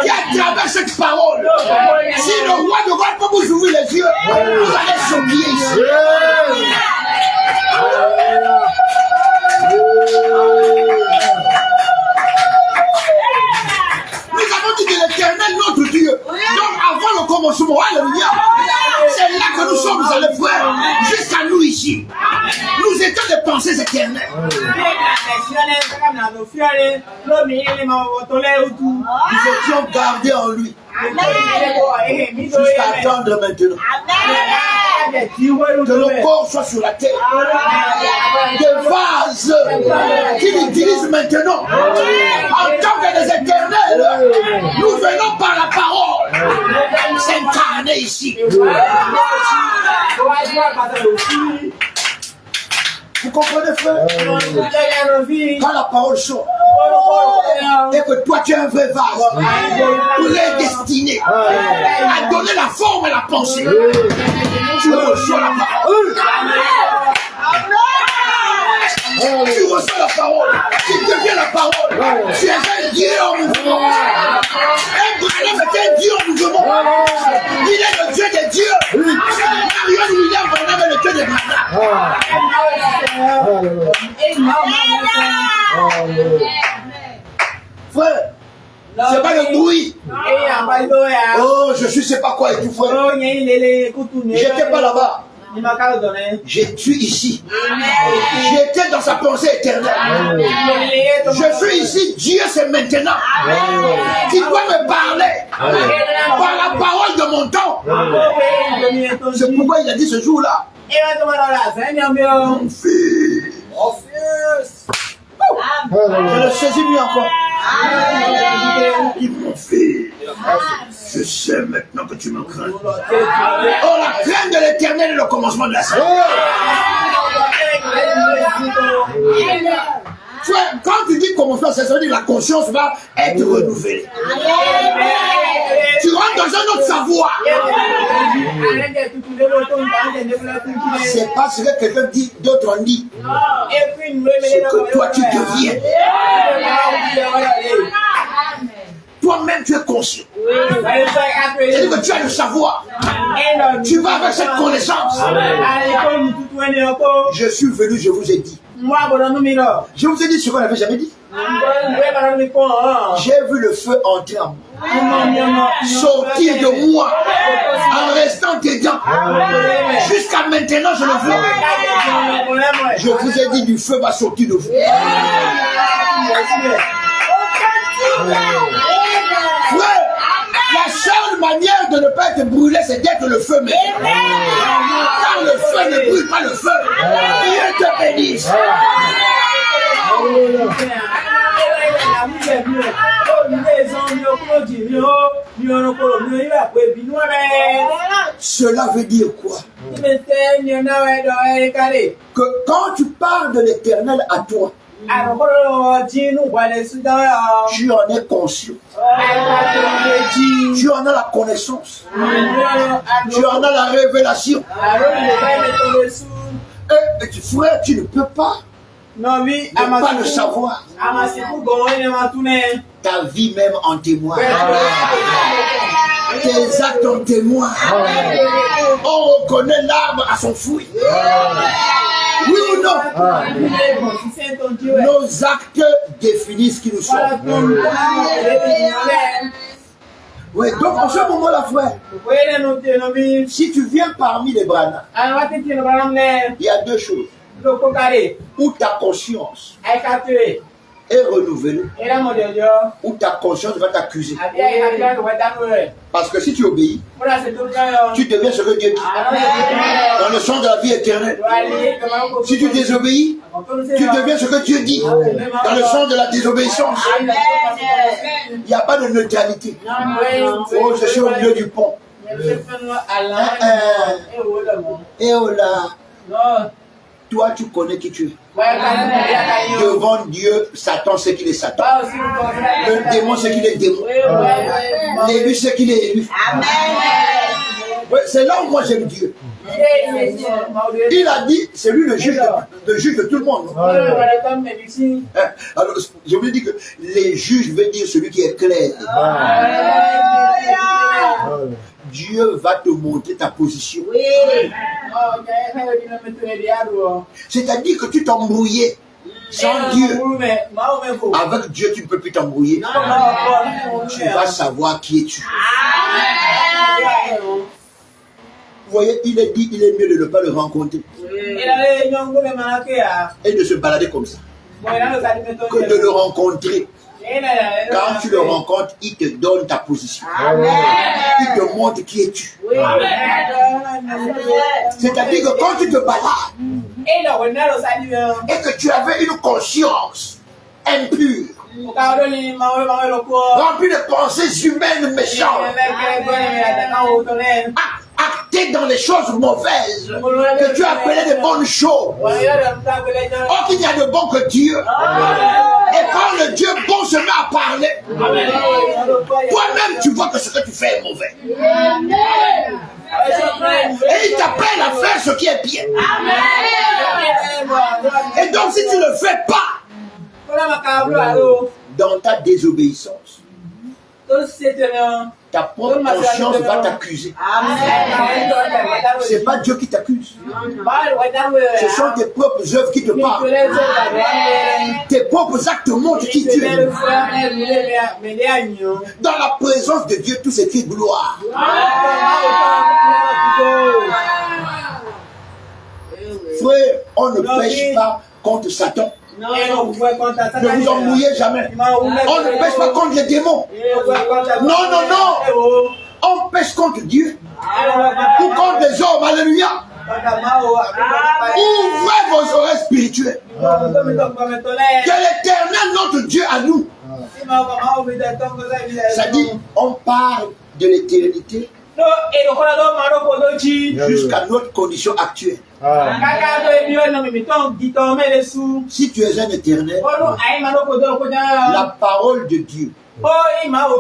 qui à travers cette parole, si le roi de roi peut vous ouvrir les yeux, vous allez s'oublier ici. Nous avons dit que l'Éternel, notre Dieu, donc avant le commencement, alléluia, c'est là que nous sommes allés, frères, jusqu'à nous ici. Nous étions des pensées éternelles. Nous étions gardés en lui. Jusqu'à attendre maintenant que nos corps soient sur la terre. Des vases qu'il utilise maintenant en tant que des éternels. Nous venons par la parole s'incarner ici. Vous comprenez, frère? Quand la parole sort et que toi tu es un vrai vase pour les destiner à donner la forme et la pensée, tu reçois la parole. Tu reçois la parole, tu deviens la parole. Tu es un Dieu en mouvement. Abraham est un Dieu en mouvement. Il est le Dieu des dieux. Marion William Branham est le Dieu des Branham. Frère, c'est pas le bruit. Oh, je suis sais pas quoi et tout, frère. J'étais pas là-bas. Je suis ici. J'étais dans sa pensée éternelle. Je suis ici. Dieu, c'est maintenant qui doit me parler par la parole de mon temps. C'est pourquoi il a dit ce jour-là, mon fils. Je le saisis mieux encore. Il mon fils. Je sais maintenant que tu me crains. Oh, la crainte de l'Éternel est le commencement de la saison. Frère, quand tu dis commencement, ça veut dire que la conscience va être renouvelée. Tu rentres dans un autre savoir. C'est pas ce que quelqu'un dit, d'autres ont dit. C'est que toi tu deviens. Toi-même tu es conscient. C'est-à-dire que tu as le savoir. Tu vas avec cette connaissance. Je suis venu, je vous ai dit. Je vous ai dit ce qu'on n'avait jamais dit. J'ai vu le feu entrer en moi, sortir de moi en restant dedans. Jusqu'à maintenant, je le vois. Je vous ai dit, du feu va sortir de vous. Frère, la La seule manière de ne pas être brûlé, c'est d'être le feu même. Car le feu ne brûle pas le feu. Dieu te bénisse. Cela veut dire quoi? Que quand tu parles de l'Éternel à toi, tu en es conscient. Tu en as la connaissance. Tu en as la révélation. Et frère, tu ne peux pas ne pas le savoir. Ta vie même en témoigne. Tes actes en témoignent. On reconnaît l'arbre à son fruit. Oui ou non? Nos actes définissent qui nous sommes. Oui, donc en ce moment-là, frère, si tu viens parmi les Brahmanes, il y a deux choses. Ou ta conscience est renouvelée, ou ta conscience va t'accuser. Parce que si tu obéis, tu deviens ce que Dieu dit. Dans le sens de la vie éternelle. Si tu désobéis, tu deviens ce que Dieu dit. Dans le sens de la désobéissance. Il n'y a pas de neutralité. Oh, je suis au milieu du pont. Et oh là. Toi, tu connais qui tu es. Devant Dieu, Satan sait qu'il est Satan. Le démon sait qu'il est démon. L'élu sait qu'il est élu. Ouais, c'est là où moi j'aime Dieu. Il a dit, c'est lui le juge de tout le monde. Alors, je voulais dire que les juges veut dire celui qui est clair. Dieu va te montrer ta position. C'est-à-dire que tu t'embrouillais sans Dieu. Avec Dieu, tu ne peux plus t'embrouiller. Tu vas savoir qui es-tu. Vous voyez, il est dit, il est mieux de ne pas le rencontrer. Et de se balader comme ça. Que de le rencontrer. Quand tu le rencontres, il te donne ta position. Il te montre qui es-tu. C'est-à-dire que quand tu te balades et que tu avais une conscience impure, remplie de pensées humaines méchantes, acté dans les choses mauvaises, que tu appelais de bonnes choses. Or qu'il n'y a de bon que Dieu. Et quand le Dieu bon se met à parler, toi-même tu vois que ce que tu fais est mauvais. Et il t'appelle à faire ce qui est bien. Et donc si tu ne le fais pas, dans ta désobéissance, ta propre conscience va t'accuser. C'est pas Dieu qui t'accuse. Ce sont tes propres œuvres qui te parlent. Tes propres actes montrent qui tu es. Dans la présence de Dieu, tout s'écrit gloire. Frère, on ne pêche pas contre Satan. Ne vous embrouillez jamais. On ne pêche pas contre les démons. Non, non, non. On pêche contre Dieu. Ou contre les hommes. Alléluia. Ouvrez vos oreilles spirituelles. Que l'Éternel, notre Dieu, à nous. Ça dit, on parle de l'éternité jusqu'à notre condition actuelle. Si tu es un éternel, la parole de Dieu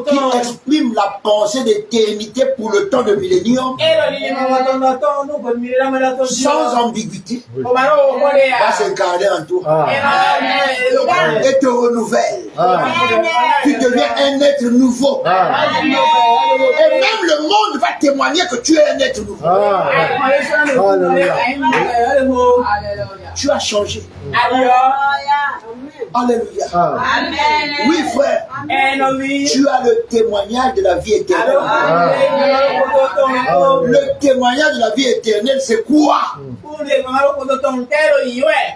qui exprime la pensée d'éternité pour le temps de millénium sans ambiguïté va s'incarner en toi et te renouvelle. Tu deviens un être nouveau et même le monde va témoigner que tu es un être nouveau. Tu as changé. Alléluia. Oui, frère. Tu as le témoignage de la vie éternelle. Le témoignage de la vie éternelle, c'est quoi?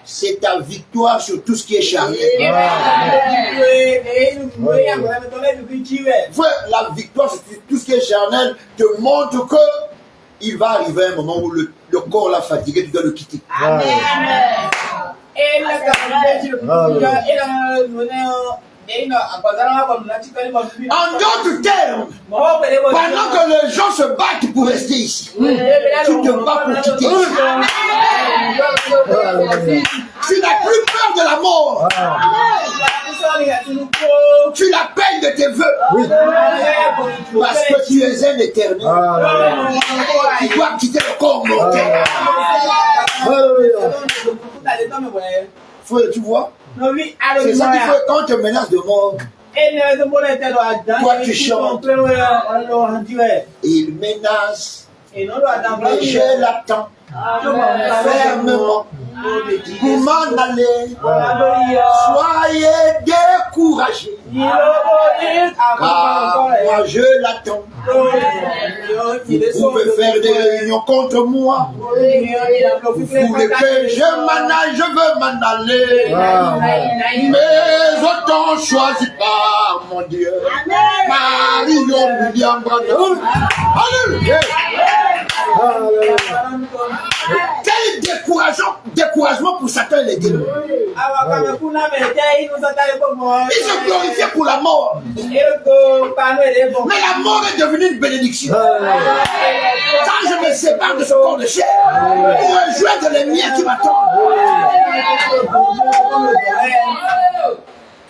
C'est ta victoire sur tout ce qui est charnel. Frère, la victoire sur tout ce qui est charnel te montre que il va arriver un moment où le corps l'a fatigué, tu dois le quitter. Amen. En d'autres termes, pendant que les gens se battent pour rester ici, tu te bats pour quitter ici. Tu n'as plus peur de la mort. Tu la peine de tes vœux. Parce que tu es un éternel. Tu dois quitter le corps mortel. Frère, tu vois? C'est ça qu'il faut quand on te menace de mort. Toi tu chantes. Il menace. Mais je l'attends fermement pour m'en aller. Soyez découragés, car moi je l'attends. Vous pouvez faire des réunions contre moi. Vous voulez que je m'en aille, je veux m'en aller. Mais autant choisi par mon Dieu. Alléluia. Quel découragement pour Satan et les démons. Ils se glorifiaient pour la mort. Mais la mort est devenue une bénédiction. Quand je me sépare de ce corps de chair, pour rejoindre les miens qui m'attendent.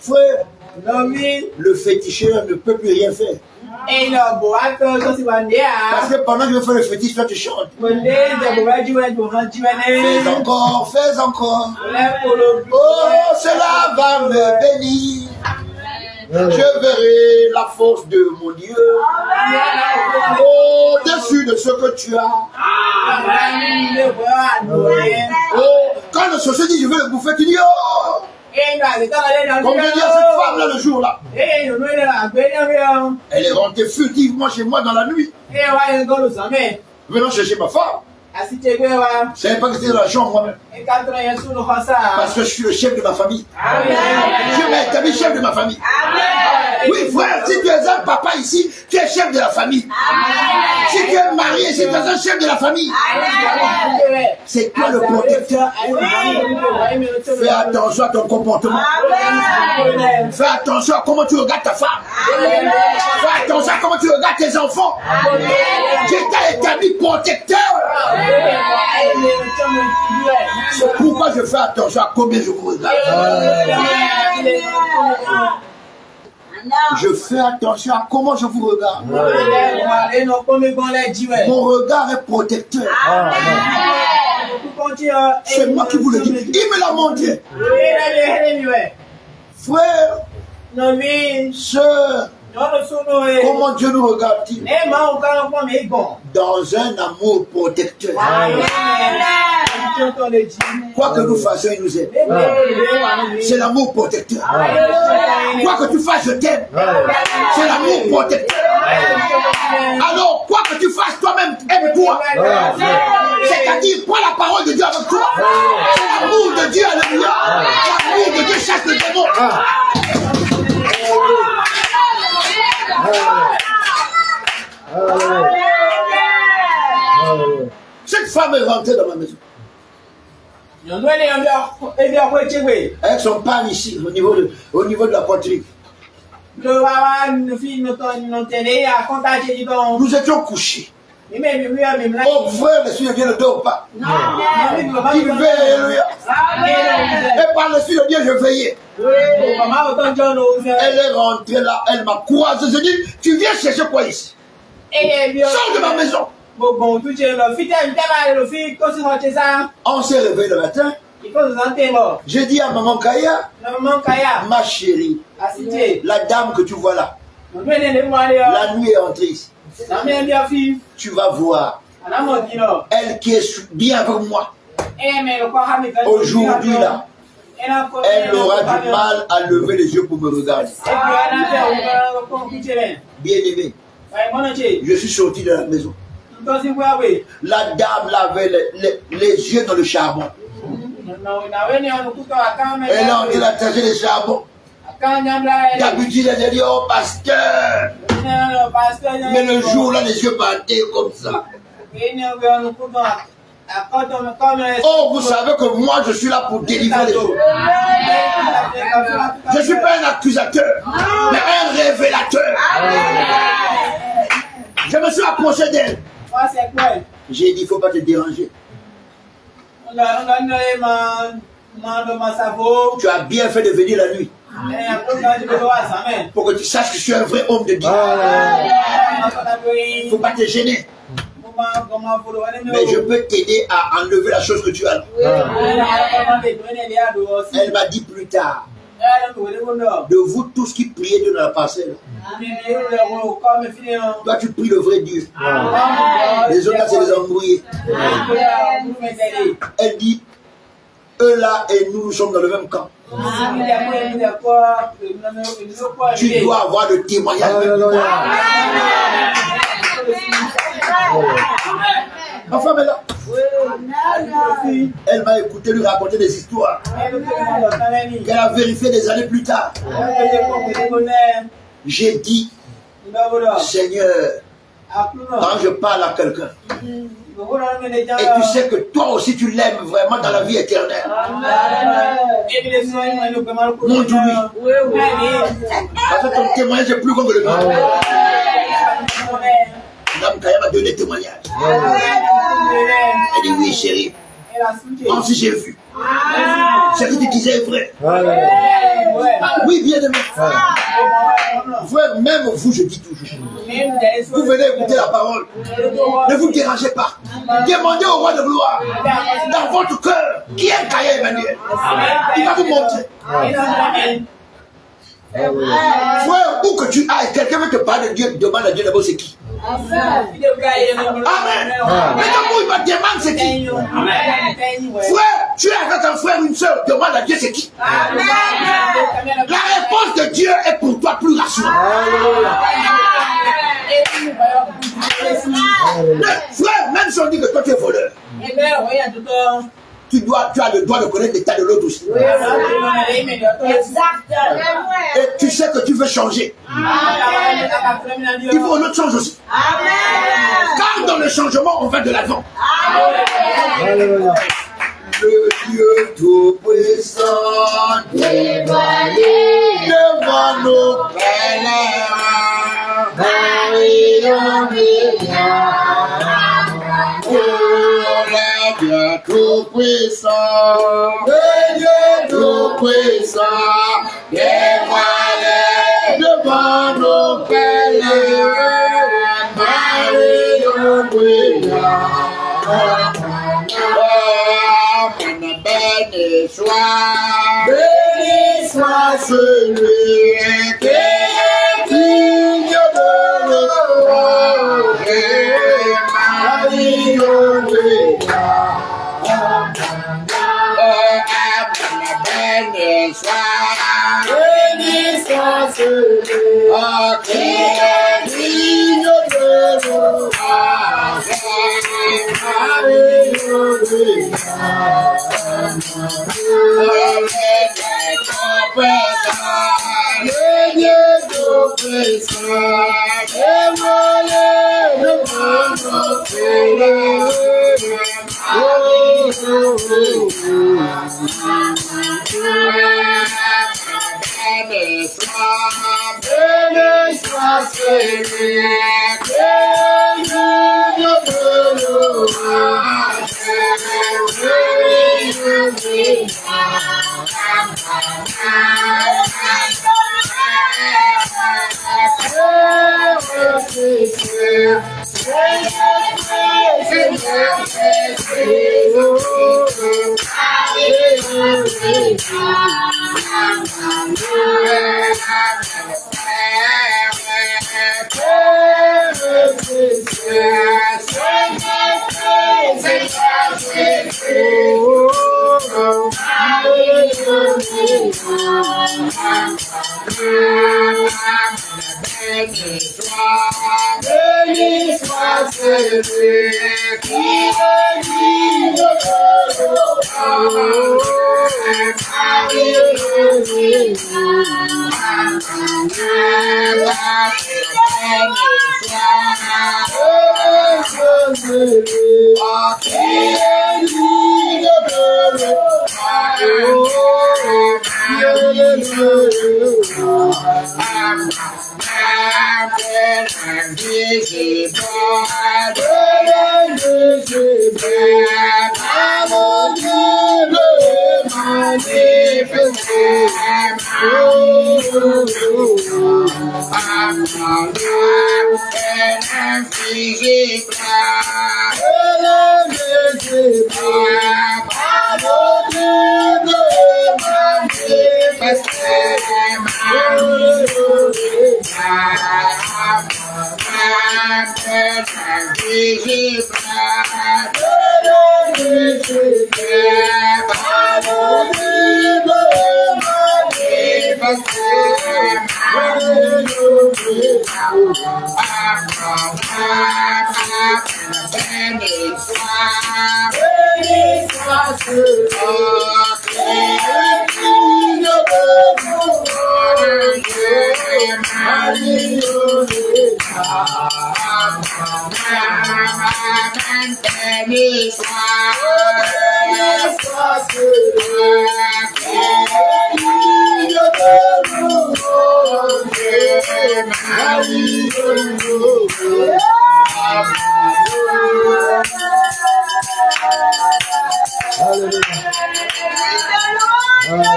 Frère, le féticheur ne peut plus rien faire. Parce que pendant que je fais le fétiche, toi tu chantes. Fais encore. Oh, cela va me bénir. Je verrai la force de mon Dieu au-dessus de ce que tu as. Oh, quand le sorcier dit je veux le bouffer, tu dis oh. Comme je dis à cette femme-là le jour-là, elle est rentrée furtivement chez moi dans la nuit. Venant chercher ma femme. Je ne savais pas que c'était dans la chambre moi-même. Parce que je suis le chef de ma famille. Je m'ai établi chef de ma famille. Oui, frère, si tu es un papa ici, tu es chef de la famille. Si tu es marié, si tu es un chef de la famille, c'est toi le protecteur. Fais attention à ton comportement. Fais attention à comment tu regardes ta femme. Fais attention à comment tu regardes tes enfants. Je t'ai établi protecteur. C'est pourquoi je fais attention à combien je vous regarde. Je fais attention à comment je vous regarde. Mon regard est protecteur. C'est moi qui vous le dis. Il me l'a montré. Frère, sœur, comment Dieu nous regarde-t-il? Dans un amour protecteur. Quoi que nous fassions, il nous aime. C'est l'amour protecteur. Quoi que tu fasses, je t'aime. C'est l'amour protecteur. Alors, quoi que tu fasses, toi-même, aime-toi. C'est-à-dire, prends la parole de Dieu avec toi. C'est l'amour de Dieu, alléluia. L'amour de Dieu chasse le démon. Cette femme est rentrée dans ma maison. Avec son pan ici, au niveau de la poitrine. Nous étions couchés. Oh frère, le Seigneur Dieu ne dort pas. Il veille, alléluia. Et par le Seigneur Dieu, je veillais. Elle est rentrée là, elle m'a croisé. Je dis, tu viens chercher quoi ici? Sors de ma maison. On s'est réveillé le matin. J'ai dit à maman Kaya, ma chérie, la dame que tu vois là, la nuit est entrée ici. Tu vas voir, elle qui est bien avec moi, aujourd'hui là, elle aura du mal à lever les yeux pour me regarder. Bien aimé, je suis sorti de la maison. La dame lavait les yeux dans le charbon. Et là, on dit la tâche des charbons. D'habitude, elle a dit, oh pasteur. Mais le jour-là, les yeux battaient comme ça. Oh, vous savez que moi, je suis là pour délivrer les gens. Je ne suis pas un accusateur, mais un révélateur. Je me suis approché d'elle. J'ai dit, il ne faut pas te déranger. Tu as bien fait de venir la nuit. Pour que tu saches que je suis un vrai homme de Dieu. Il ne faut pas te gêner. Mais je peux t'aider à enlever la chose que tu as là. Elle m'a dit plus tard, de vous tous qui priez Dieu dans la parcelle, toi tu pries le vrai Dieu. Les autres là c'est des embrouillés. Elle dit, eux là et nous sommes dans le même camp. Tu dois avoir le témoignage. Ma femme est là. Elle m'a écouté lui raconter des histoires qu'elle a vérifiées des années plus tard. J'ai dit, Seigneur, quand je parle à quelqu'un, et tu sais que toi aussi tu l'aimes vraiment dans la vie éternelle, montre-lui. Parce que ton témoignage est plus grand que le mien. Madame Kaya m'a donné témoignage. Elle dit oui chérie. Moi aussi j'ai vu. Ce que tu disais est vrai. Oui bien aimé. Frère, même vous je dis toujours. Vous venez écouter la parole. Ne vous dérangez pas. Demandez au roi de gloire dans votre cœur qui est Kaya Emmanuel. Il va vous montrer. Frère, où que tu ailles, quelqu'un veut te parler de Dieu, demande à Dieu d'abord c'est qui. Amen. Mais d'abord il va demander c'est qui. Frère, tu es avec un frère ou une soeur, demande à Dieu c'est qui. La réponse de Dieu est pour toi plus rassurante. Frère, même si on dit que toi tu es voleur, tu as le droit de connaître l'état de l'autre aussi. Et tu sais que tu veux changer. Il faut une autre chose aussi. Car dans le changement, on va de l'avant. Le Dieu tout-puissant dévoilé devant nos pèlerins. Le Dieu tout-puissant, le Dieu tout-puissant, dévoilé devant nos pèlerins, Marie brillant. Oh, béni soit celui qui est digne de louange. Marie brillant. Béni soit celui qui est digne de louange. Le Dieu tout-puissant, dévoilé devant nos pèlerins. Béni soit celui qui est digne de louange. Béni soit celui qui est digne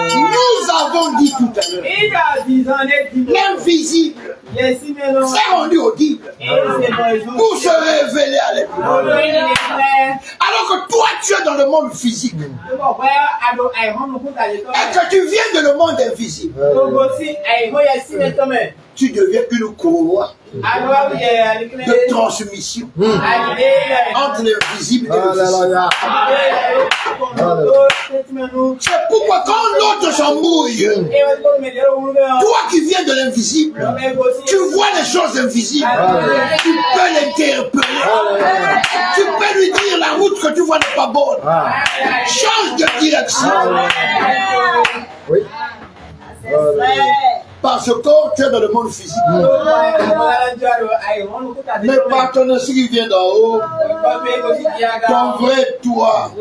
Nous avons dit tout à l'heure, l'invisible s'est rendu audible pour se révéler à l'être. Alors que toi, tu es dans le monde physique et que tu viens de le monde invisible, tu deviens une courroie de transmission entre l'invisible et le visible. C'est pourquoi quand l'autre s'embrouille, toi qui viens de l'invisible, tu vois les choses invisibles, tu peux l'interpeller, tu peux lui dire la route que tu vois n'est pas bonne, change de direction. Oui. Parce que tu es dans le monde physique. Mais par ton esprit qui vient d'en haut, ton vrai toi,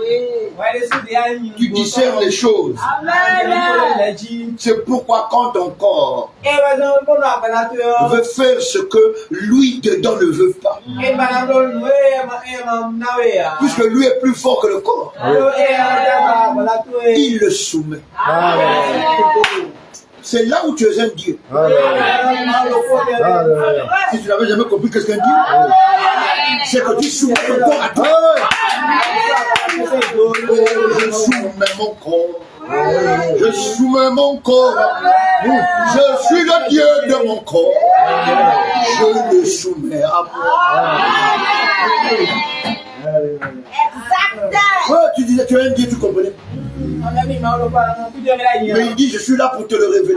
tu discernes les choses. C'est pourquoi quand ton corps veut faire ce que lui dedans ne veut pas, puisque lui est plus fort que le corps, il le soumet. C'est là où tu es un Dieu. Si tu n'avais jamais compris qu'est-ce qu'un Dieu, c'est que tu soumets ton corps à toi. Je soumets mon corps. Je soumets mon corps. Je suis le Dieu de mon corps. Je le soumets à moi. Ouais, tu disais, tu es un Dieu, tu comprenais. Mais il dit, je suis là pour te le révéler.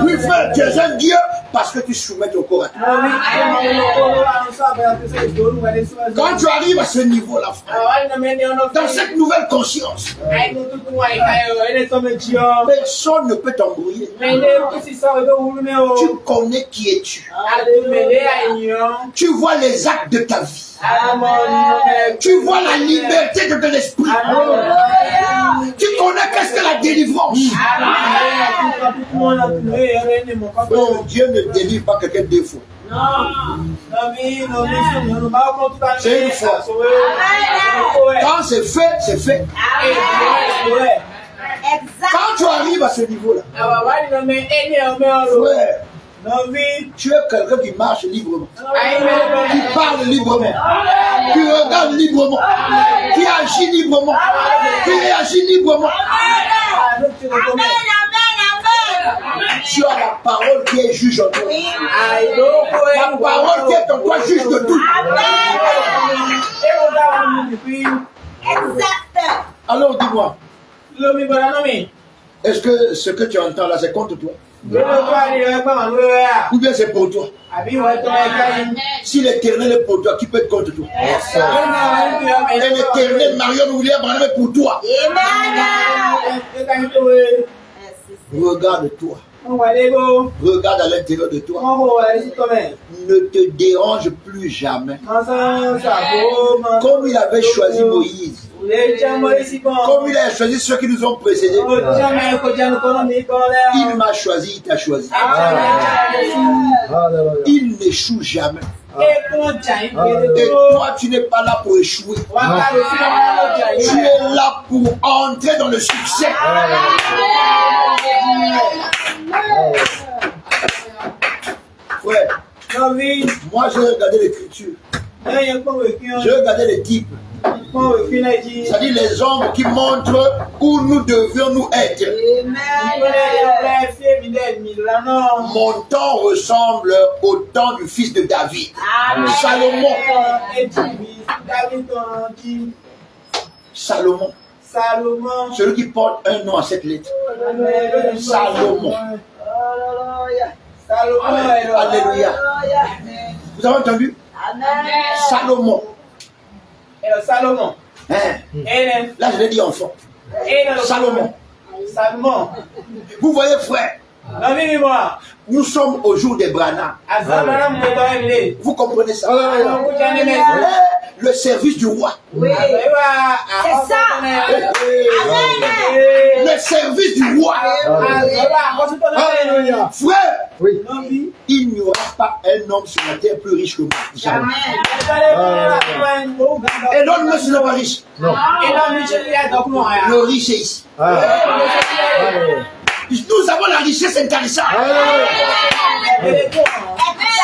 Oui, frère, tu es un Dieu parce que tu soumets ton corps à toi. Quand tu arrives à ce niveau-là, frère, dans cette nouvelle conscience, personne ne peut t'embrouiller. Tu connais qui es-tu. Tu vois les actes de ta vie. Tu vois la liberté de ton esprit. Tu connais qu'est-ce que la délivrance. Oh, Dieu ne délivre pas quelqu'un de défaut. C'est une fois. Quand c'est fait, c'est fait. Quand tu arrives à ce niveau-là, frère, tu es quelqu'un qui marche librement, qui parle librement, qui regarde librement, qui agit librement, qui réagit librement. Tu as la parole qui est juge en toi. La parole qui est en toi juge de tout. Alors dis-moi, Est-ce que ce que tu entends là, c'est contre toi? Ou bien c'est pour toi? Si l'Éternel est pour toi, qui peut être contre toi? Et l'Éternel, Marion William Branham est pour toi. Regarde-toi. Regarde à l'intérieur de toi. Ne te dérange plus jamais. Comme il avait choisi Moïse. Comme il a choisi ceux qui nous ont précédés. Il m'a choisi, il t'a choisi. Il n'échoue jamais. Et toi, tu n'es pas là pour échouer. Tu es là pour entrer dans le succès. Ouais. Moi, j'ai regardé l'écriture. J'ai regardé les types. C'est-à-dire les hommes qui montrent où nous devions nous être. Mon temps ressemble au temps du fils de David. Salomon. Celui qui porte un nom à cette lettre. Salomon. Alléluia. Vous avez entendu? Salomon. Hein? Là, je l'ai dit enfant. Salomon. Vous voyez, frère, nous sommes au jour des Branham. Vous comprenez ça? Le service du roi. C'est ça. Le service du roi. Frère, il n'y aura pas un homme sur la terre plus riche que moi. Jamais. Et l'homme ne sera pas riche. Le riche est ici. Nous avons la richesse intarissable.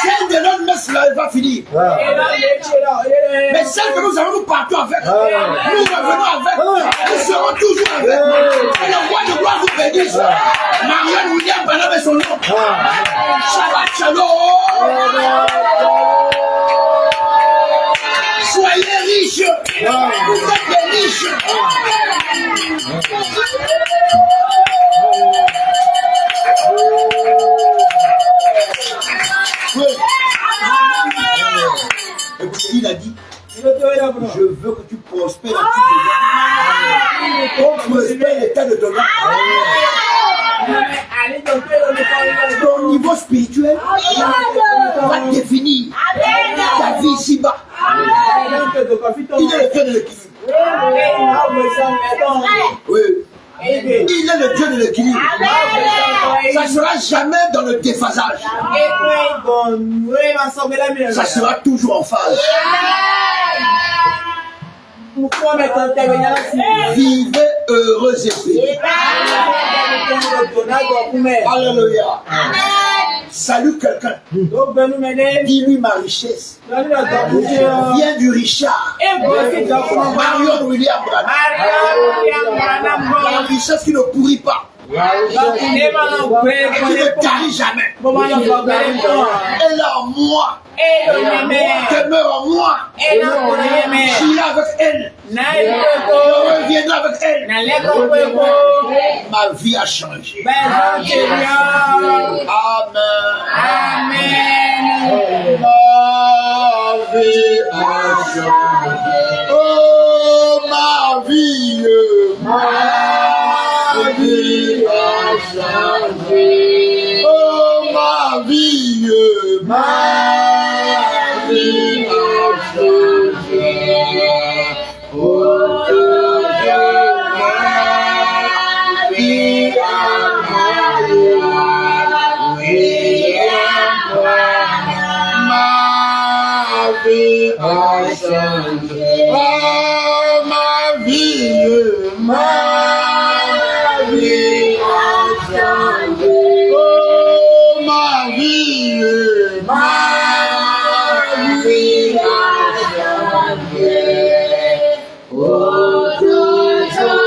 Celle de notre messe là, elle va finir. Mais celle que nous avons, nous partons avec. Nous revenons avec. Nous serons toujours avec. Et le roi de gloire vous bénisse. Marion William Branham est son nom. Shabbat Shalom. Soyez riches. Vous êtes des riches. Oui. Écoutez, il a dit, je veux que tu prospères à tout prospère l'état de ton âme. Ton niveau spirituel va définir ta vie ici-bas. Il est le Dieu de l'équilibre. Oui. Il est le Dieu de l'équilibre. Ça ne sera jamais dans le déphasage. Ça sera toujours en phase. Vivez heureux et bénis. Alléluia. Salue quelqu'un. Dis-lui ma richesse vient du Richard. Marion William Branham. La richesse qui ne pourrit pas. Qui ne tarit jamais. Elle est en moi. Demeure en moi. J'irai avec elle. Je reviendrai avec elle. Ma vie a changé. Amen. Ma vie a changé. Oh, ma vie. Ma vie a changé. Oh, ma vie. Ma vie a changé. Oh, ma vie a changé. Oh, ma vie, ma vie a changé. Oh, ma vie, ma vie a changé. Oh, toujours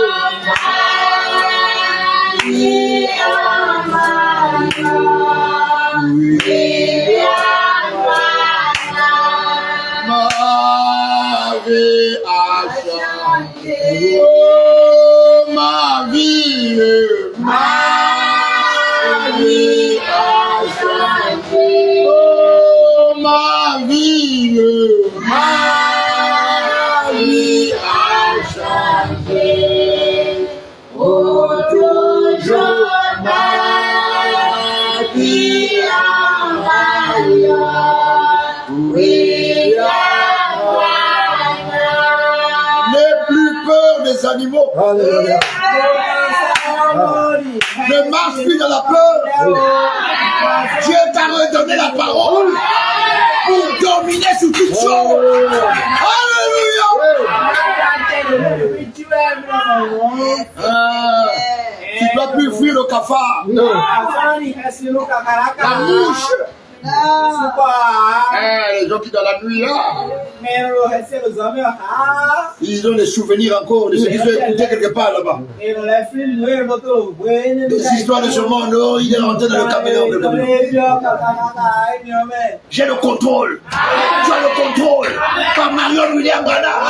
ma vie a changé. Oh, ma vie Alléluia. Ne marche plus dans la peur. Dieu t'a redonné la parole pour dominer sur toutes choses. Alléluia. Tu ne dois plus fuir le cafard. Non. La mouche. Les gens qui dans la nuit là, ils ont des souvenirs encore de ce qu'ils ont écouté quelque part là-bas. Des histoires de ce monde, oh, il est rentré dans le caméléon. J'ai le contrôle. Tu as le contrôle. Par Marion William Branham.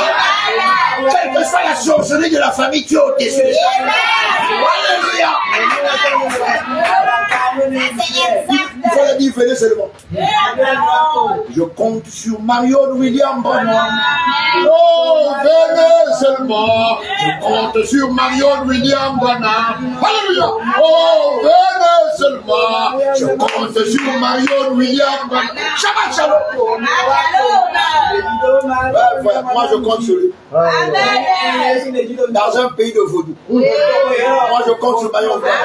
Quelle que soit la sorcellerie de la famille, tu es au-dessus. Alléluia. Il faut le dire, venez seulement. Je compte sur Marion William Branham. Oh, venez seulement. Je compte sur Marion William Branham. Alléluia. Oh, venez seulement. Je compte sur Marion William Branham. Shabbat shalom. Voilà, moi je compte sur lui. Dans un pays de vaudou. Moi je compte sur Marion William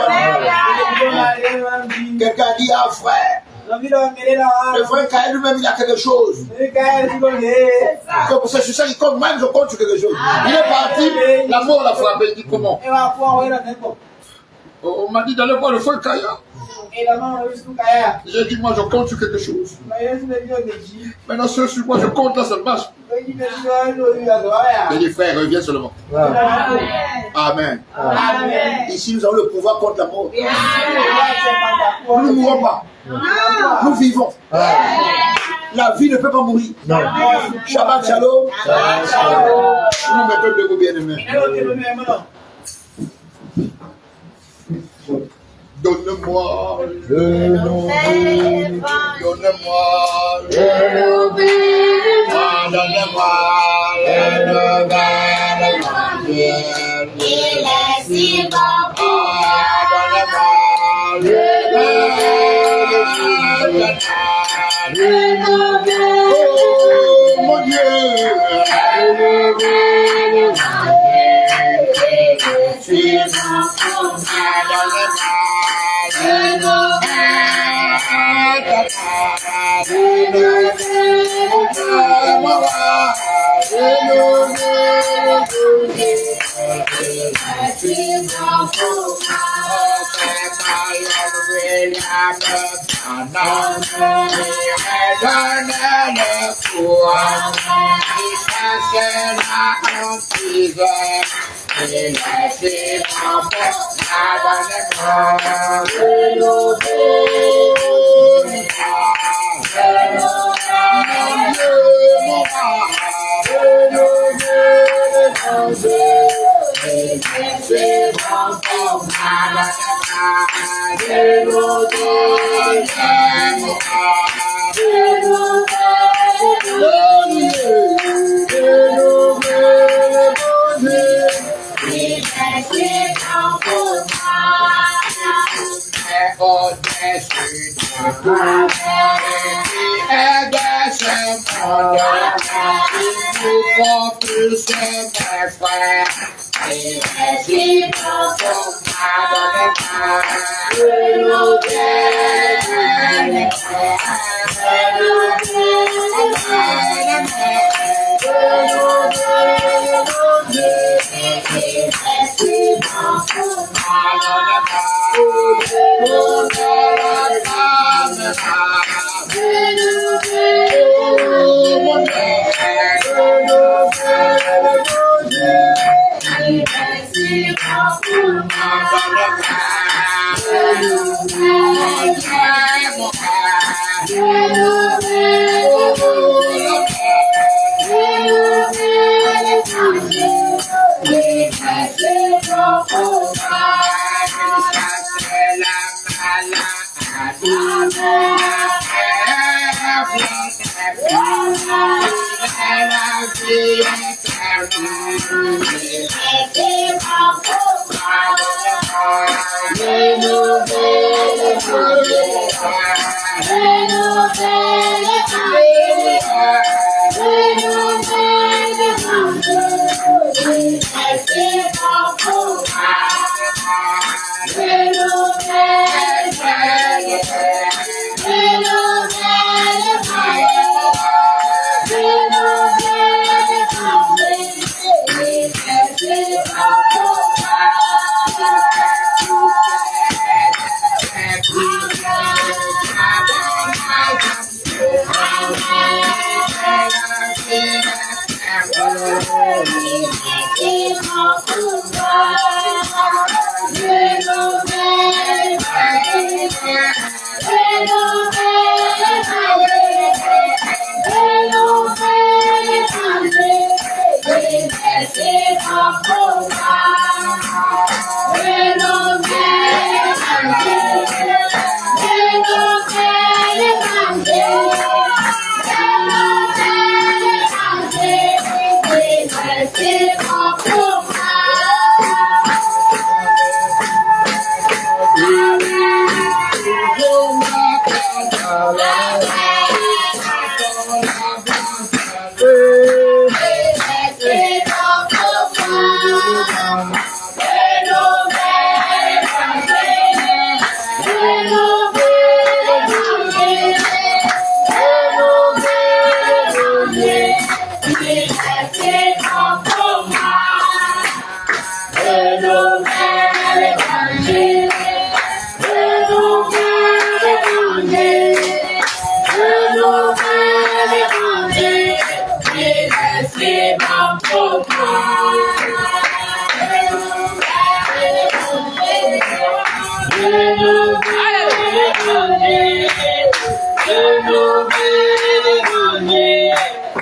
Branham. Quelqu'un dit, ah frère. Le frère Kaël lui-même, il a quelque chose. C'est sur ça qu'il compte, même je compte sur quelque chose. Il est parti, la mort l'a frappé. Il dit comment? On m'a dit d'aller voir le frère Kaël. J'ai dit, moi je compte sur quelque chose. Maintenant, ceux sur moi je compte là, ça marche. J'ai dit, frère, reviens seulement. Amen. Ici, nous avons le pouvoir contre la mort. Nous ne mourrons pas. Nous vivons. La vie ne peut pas mourir. Shabbat shalom. Nous mettons debout, bien-aimés. Donne-moi le nom, donne-moi le nouvel, donne-moi le nouvel évangile. Il est si bon pour moi, donne-moi le nouvel, oh mon Dieu, le nouvel évangile. Il est si bon pour moi,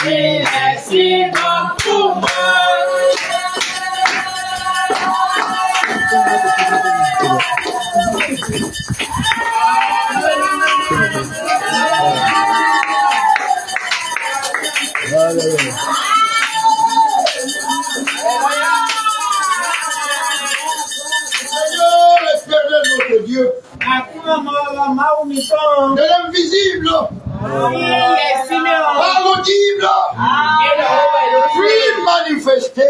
Merci beaucoup, moi. Seigneur, l'éternel notre Dieu, de l'invisible, par l'audible, puis manifesté.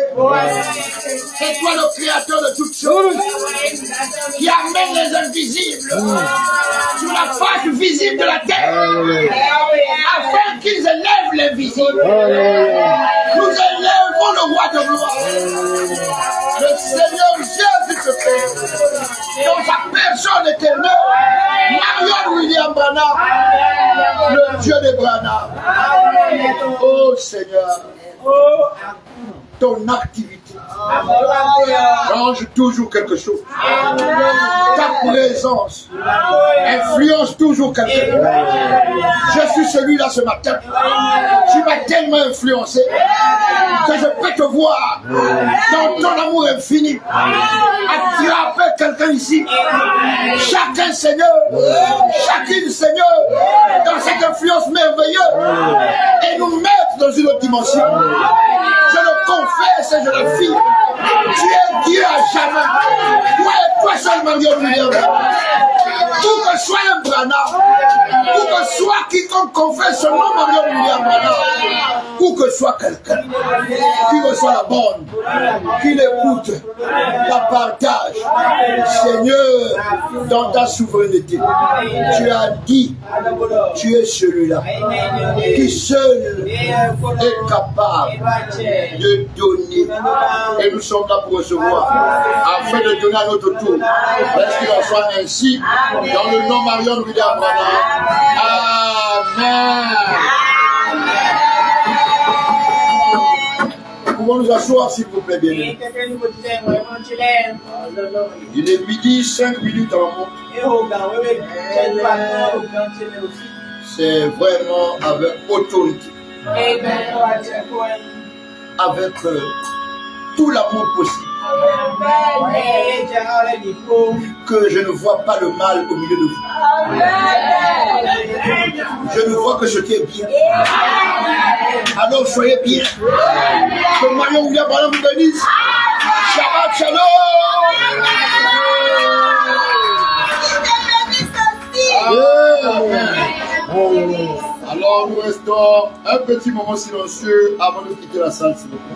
C'est toi le créateur de toutes choses, qui amène les invisibles sur la face visible de la terre, afin qu'ils élèvent l'invisible. Nous élèvons le roi de gloire, le Seigneur Jésus-Christ, dans sa personne éternelle, Marion William Branham, le Dieu de Branham. Oh Seigneur, ton activité change toujours quelque chose. Ta présence influence toujours quelqu'un. Je suis celui-là ce matin. Tu m'as tellement influencé que je peux te voir dans ton amour infini attraper quelqu'un ici. Chacun Seigneur, chacune Seigneur, dans cette influence merveilleuse et nous mettre dans une autre dimension. Je le confesse et je l'affirme. Tu es Dieu à jamais. Toi seul, Marion William. Où que soit un Branham, où que soit quiconque confesse ce nom, Marion William Branham, où que soit quelqu'un qui reçoit la bonne, qui l'écoute, la partage. Seigneur, dans ta souveraineté, tu as dit, tu es celui-là qui seul est capable de donner. Et nous sommes là pour recevoir, afin de donner à notre tour. Laisse qu'il en soit ainsi, dans le nom Marion William Branham. Amen. Nous pouvons nous asseoir, s'il vous plaît, bien. Il est midi, 5 minutes en haut. C'est vraiment avec autorité, avec tout l'amour possible, que je ne vois pas le mal au milieu de vous. Je ne vois que ce qui est bien. Alors soyez bien. Que Marion William Branham vous bénisse. Shabbat Shalom. Amen. Alors nous restons un petit moment silencieux avant de quitter la salle, s'il vous plaît.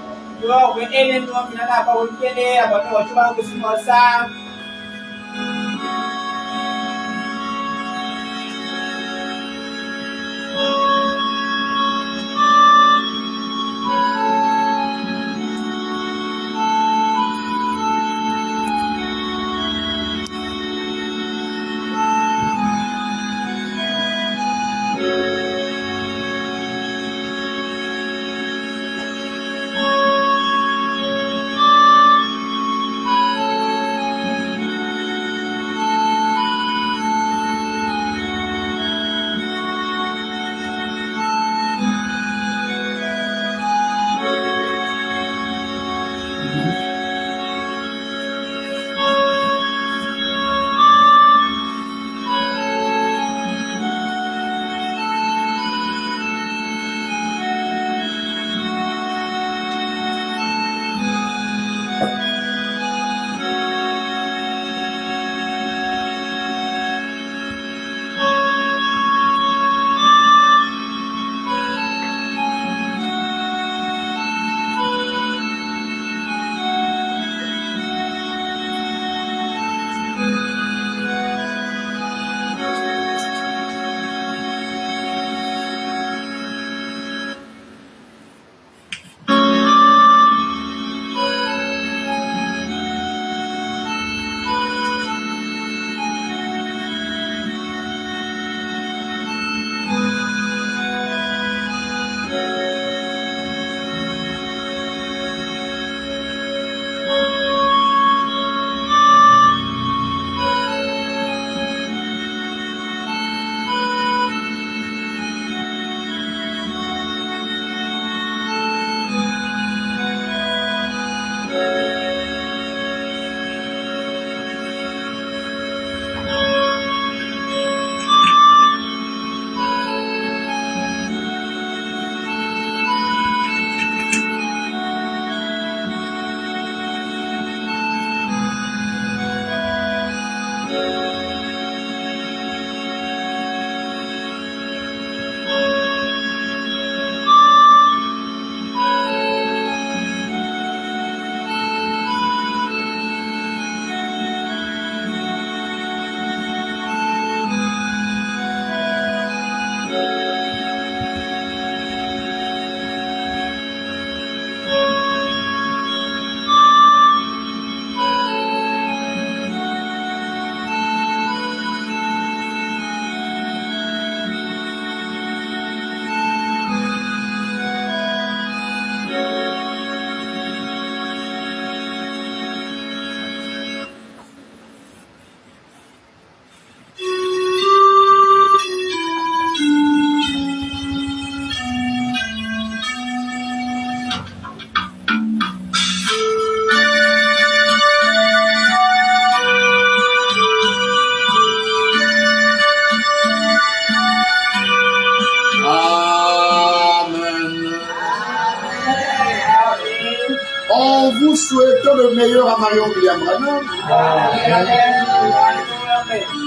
souhaitons le meilleur à Marion William Branham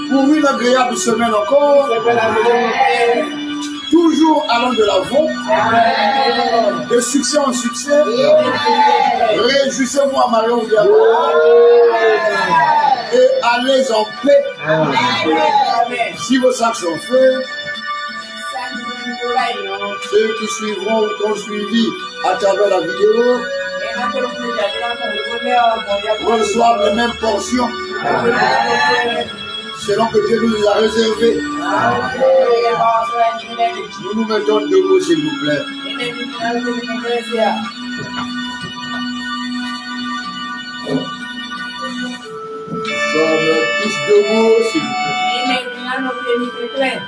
pour une agréable semaine encore, toujours allant de l'avant, de succès en succès. Réjouissez-vous à Marion William Branham et allez en paix. Si vos sacs sont faits, ceux qui suivront ou qui ont suivi à travers la vidéo reçoivent les mêmes portions selon que Dieu nous les a réservées. Nous nous mettons debout, s'il vous plaît. Nous sommes tous debout, s'il vous plaît.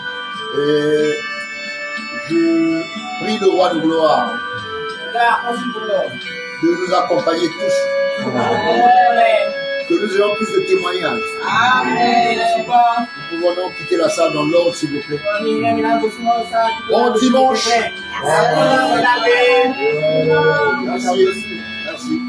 Et je prie le roi de gloire de nous accompagner tous. Que nous ayons plus de témoignages. Nous pouvons donc quitter la salle dans l'ordre, s'il vous plaît. Bon dimanche. Merci. Merci.